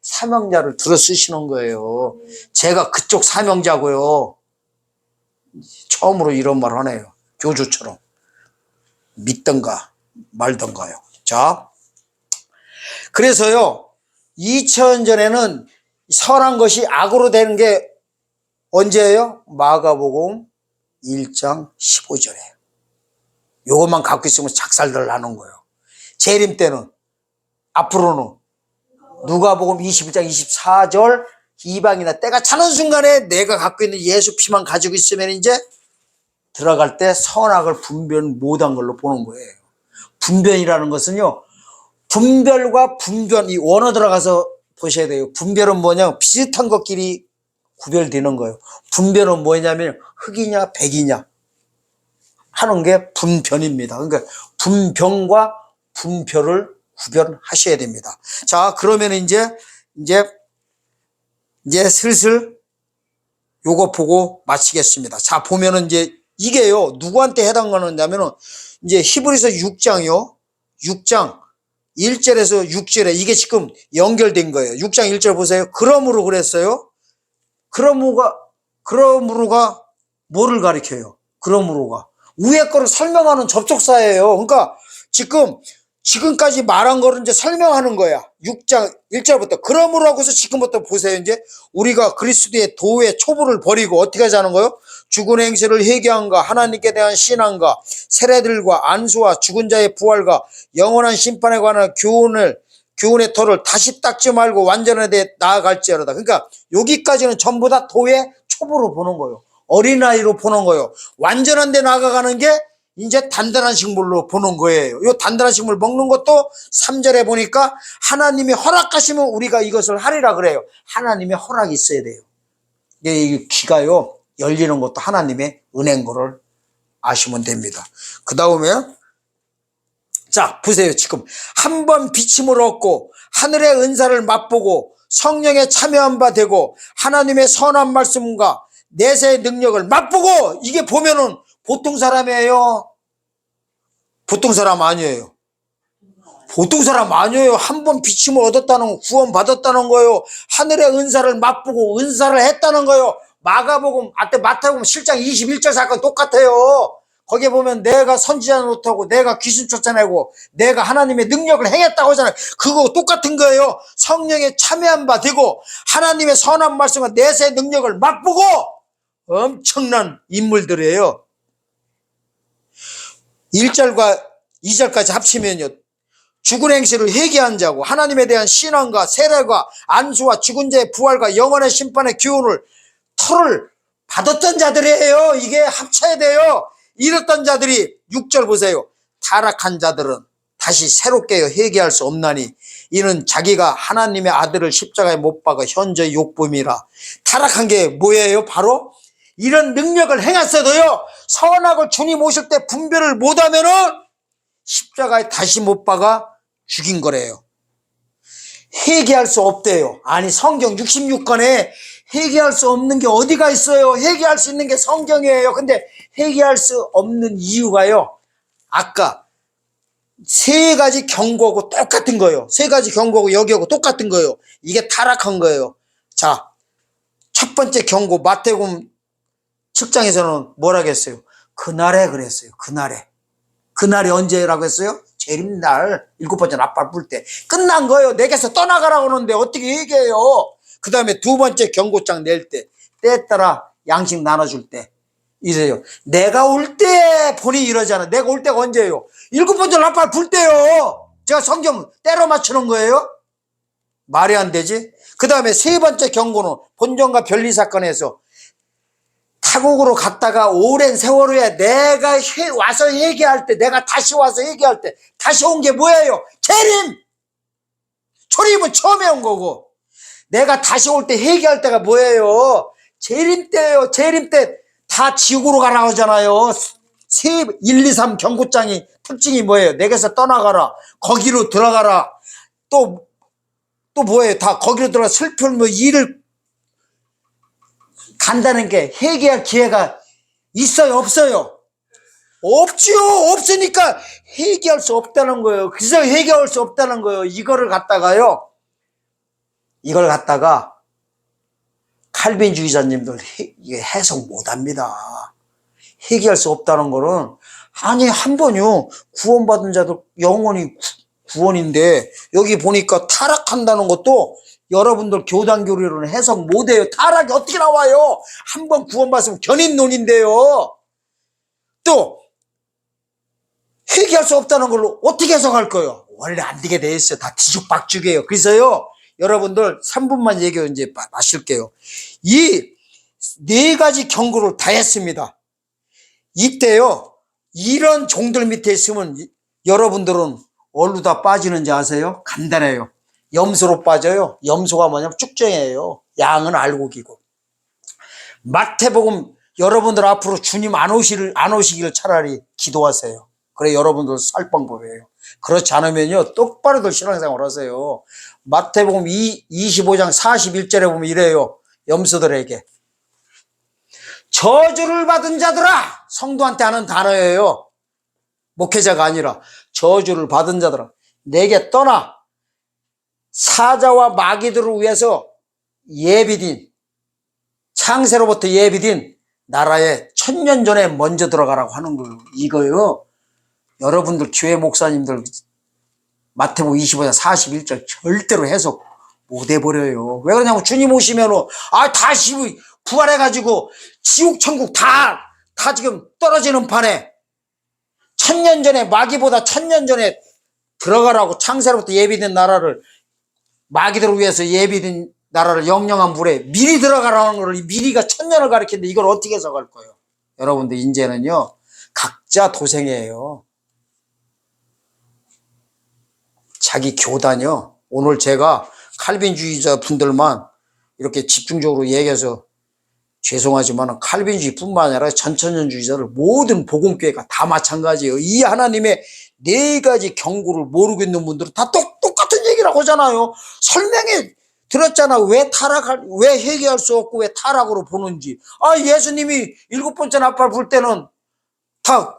사명자를 들어 쓰시는 거예요. 제가 그쪽 사명자고요. 처음으로 이런 말 하네요. 교주처럼. 믿던가 말던가요. 자, 그래서요 2000년에는 선한 것이 악으로 되는 게 언제예요? 마가복음 1장 15절이에요. 요것만 갖고 있으면 작살들 나는 거예요. 재림 때는, 앞으로는 누가복음 21장 24절, 이방이나 때가 차는 순간에 내가 갖고 있는 예수 피만 가지고 있으면 이제 들어갈 때 선악을 분별 못한 걸로 보는 거예요. 분별이라는 것은요, 분별과 분변, 이 원어 들어가서 보셔야 돼요. 분별은 뭐냐? 비슷한 것끼리 구별되는 거예요. 분별은 뭐냐면 흑이냐 백이냐 하는 게 분변입니다. 그러니까 분변과 분별을 구별하셔야 됩니다. 자, 그러면 이제 슬슬 요거 보고 마치겠습니다. 자, 보면은 이제 이게요, 누구한테 해당하느냐면은 이제 히브리서 6장이요. 6장 1절에서 6절에 이게 지금 연결된 거예요. 6장 1절 보세요. 그러므로 그랬어요. 그러므로가 뭐를 가리켜요? 그러므로가 위에 거를 설명하는 접속사예요. 그러니까 지금까지 말한 거를 이제 설명하는 거야. 6장 1절부터. 그러므로 하고서 지금부터 보세요. 이제 우리가 그리스도의 도의 초부를 버리고 어떻게 하자는 거예요? 죽은 행실을 회개한가, 하나님께 대한 신앙과 세례들과 안수와 죽은 자의 부활과 영원한 심판에 관한 교훈의 터를 다시 닦지 말고 완전에 대해 나아갈지어다. 그러니까 여기까지는 전부 다 도의 초부로 보는 거예요. 어린아이로 보는 거예요. 완전한 데 나아가는 게 이제 단단한 식물로 보는 거예요. 이 단단한 식물 먹는 것도 3절에 보니까 하나님이 허락하시면 우리가 이것을 하리라 그래요. 하나님의 허락이 있어야 돼요. 이 귀가요, 열리는 것도 하나님의 은혜인 거를 아시면 됩니다. 그 다음에 자, 보세요. 지금 한 번 비침을 얻고 하늘의 은사를 맛보고 성령에 참여한 바 되고 하나님의 선한 말씀과 내세의 능력을 맛보고, 이게 보면은 보통 사람이에요? 보통 사람 아니에요. 보통 사람 아니에요. 한 번 비침을 얻었다는 거, 구원 받았다는 거예요. 하늘의 은사를 맛보고 은사를 했다는 거예요. 마태복음 7장 21절 사건 똑같아요. 거기에 보면 내가 선지자 노릇하고 내가 귀신 쫓아내고 내가 하나님의 능력을 행했다고 하잖아요. 그거 똑같은 거예요. 성령에 참여한 바 되고 하나님의 선한 말씀과 내세의 능력을 맛보고, 엄청난 인물들이에요. 1절과 2절까지 합치면요, 죽은 행실을 회개한 자고 하나님에 대한 신앙과 세례가 안수와 죽은 자의 부활과 영원의 심판의 교훈을 터를 받았던 자들이에요. 이게 합쳐야 돼요. 이랬던 자들이 6절 보세요. 타락한 자들은 다시 새롭게 회개할 수 없나니 이는 자기가 하나님의 아들을 십자가에 못 박아 현저히 욕범이라. 타락한 게 뭐예요? 바로 이런 능력을 행했어도요, 선악을 주님 오실 때 분별을 못하면은 십자가에 다시 못 박아 죽인 거래요. 회개할 수 없대요. 아니, 성경 66권에 회개할 수 없는 게 어디가 있어요? 회개할 수 있는 게 성경이에요. 근데 회개할 수 없는 이유가요, 아까 세 가지 경고하고 똑같은 거예요. 세 가지 경고하고 여기하고 똑같은 거예요. 이게 타락한 거예요. 자, 첫 번째 경고, 마태복음 7장에서는 뭐라고 했어요? 그날에 그랬어요. 그날이 언제라고 했어요? 재림날, 7번째 나팔 불 때. 끝난 거예요. 내게서 떠나가라고 하는데 어떻게 얘기해요? 그 다음에 두 번째 경고장 낼 때, 때에 따라 양식 나눠줄 때 이래요. 내가 올 때 보니 이러잖아. 내가 올 때가 언제예요? 7번째 나팔 불 때요. 제가 성경 때려 맞추는 거예요? 말이 안 되지? 그 다음에 세 번째 경고는 본전과 변리 사건에서 타국으로 갔다가 오랜 세월 후에 내가 와서 얘기할 때, 내가 다시 와서 얘기할 때, 다시 온 게 뭐예요? 재림! 초림은 처음에 온 거고, 내가 다시 올 때 얘기할 때가 뭐예요? 재림 때예요. 재림 때 다 지옥으로 가라고 하잖아요. 1, 2, 3 경고장이 특징이 뭐예요? 내게서 떠나가라. 거기로 들어가라. 또 뭐예요? 다 거기로 들어가 슬픈 일을 간다는 게 회개할 기회가 있어요, 없어요? 없지요. 없으니까 회개할 수 없다는 거예요. 그래서 회개할 수 없다는 거예요. 이걸 갖다가 칼빈주의자님들 이게 해석 못합니다. 회개할 수 없다는 거는 아니 한 번요 구원받은 자들 영원히 구원인데 여기 보니까 타락한다는 것도 여러분들 교단 교리로는 해석 못해요. 타락이 어떻게 나와요? 한 번 구원받으면 견인론인데요. 또 회개할 수 없다는 걸로 어떻게 해석할 거예요? 원래 안 되게 돼 있어요. 다 뒤죽박죽이에요. 그래서요 여러분들 3분만 얘기 이제 마실게요. 이 네 가지 경고를 다 했습니다. 이때요 이런 종들 밑에 있으면 여러분들은 어디로 다 빠지는지 아세요? 간단해요. 염소로 빠져요. 염소가 뭐냐면 쭉정이에요. 양은 알곡이고. 마태복음 여러분들 앞으로 주님 안 오시기를 차라리 기도하세요. 그래 여러분들 살 방법이에요. 그렇지 않으면요 똑바로들 신앙생활 하세요. 마태복음 25장 41절에 보면 이래요. 염소들에게 저주를 받은 자들아, 성도한테 하는 단어예요. 목회자가 아니라 저주를 받은 자들아 내게 떠나 사자와 마귀들을 위해서 예비된 창세로부터 예비된 나라에 천년 전에 먼저 들어가라고 하는 거예요. 이거요 여러분들 교회 목사님들 마태복음 25장 41절 절대로 해석 못 해버려요. 왜 그러냐면 주님 오시면 다시 부활해가지고 지옥 천국 다 지금 떨어지는 판에 천년 전에 마귀보다 천년 전에 들어가라고 창세로부터 예비된 나라를 마귀들을 위해서 예비된 나라를 영영한 물에 미리 들어가라는 거를 미리가 천년을 가리키는데 이걸 어떻게 해석할 거예요? 여러분들 이제는요 각자 도생이에요. 자기 교단이요. 오늘 제가 칼빈주의자 분들만 이렇게 집중적으로 얘기해서 죄송하지만 칼빈주의 뿐만 아니라 전천년주의자들 모든 복음교회가 다 마찬가지예요. 이 하나님의 네 가지 경고를 모르고 있는 분들은 다 똑같은 얘기라고 하잖아요. 설명해 들었잖아. 왜 회개할 수 없고 왜 타락으로 보는지. 예수님이 7번째 나팔 불 때는 다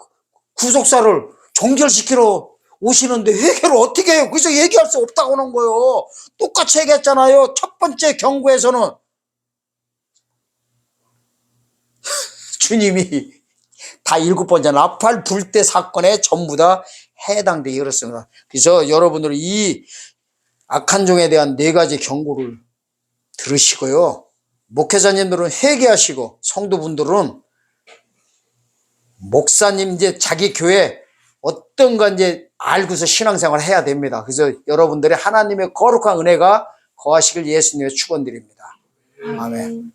구속사를 종결시키러 오시는데 회개를 어떻게 해요? 그래서 얘기할 수 없다고 하는 거예요. 똑같이 얘기했잖아요. 첫 번째 경고에서는 주님이 다 7번째 나팔 불 때 사건에 전부 다 해당되게 그렇습니다. 그래서 여러분들 이 악한 종에 대한 네 가지 경고를 들으시고요. 목회자님들은 회개하시고 성도분들은 목사님 이제 자기 교회 어떤가 이제 알고서 신앙생활을 해야 됩니다. 그래서 여러분들의 하나님의 거룩한 은혜가 거하시길 예수님의 축원드립니다. 아멘.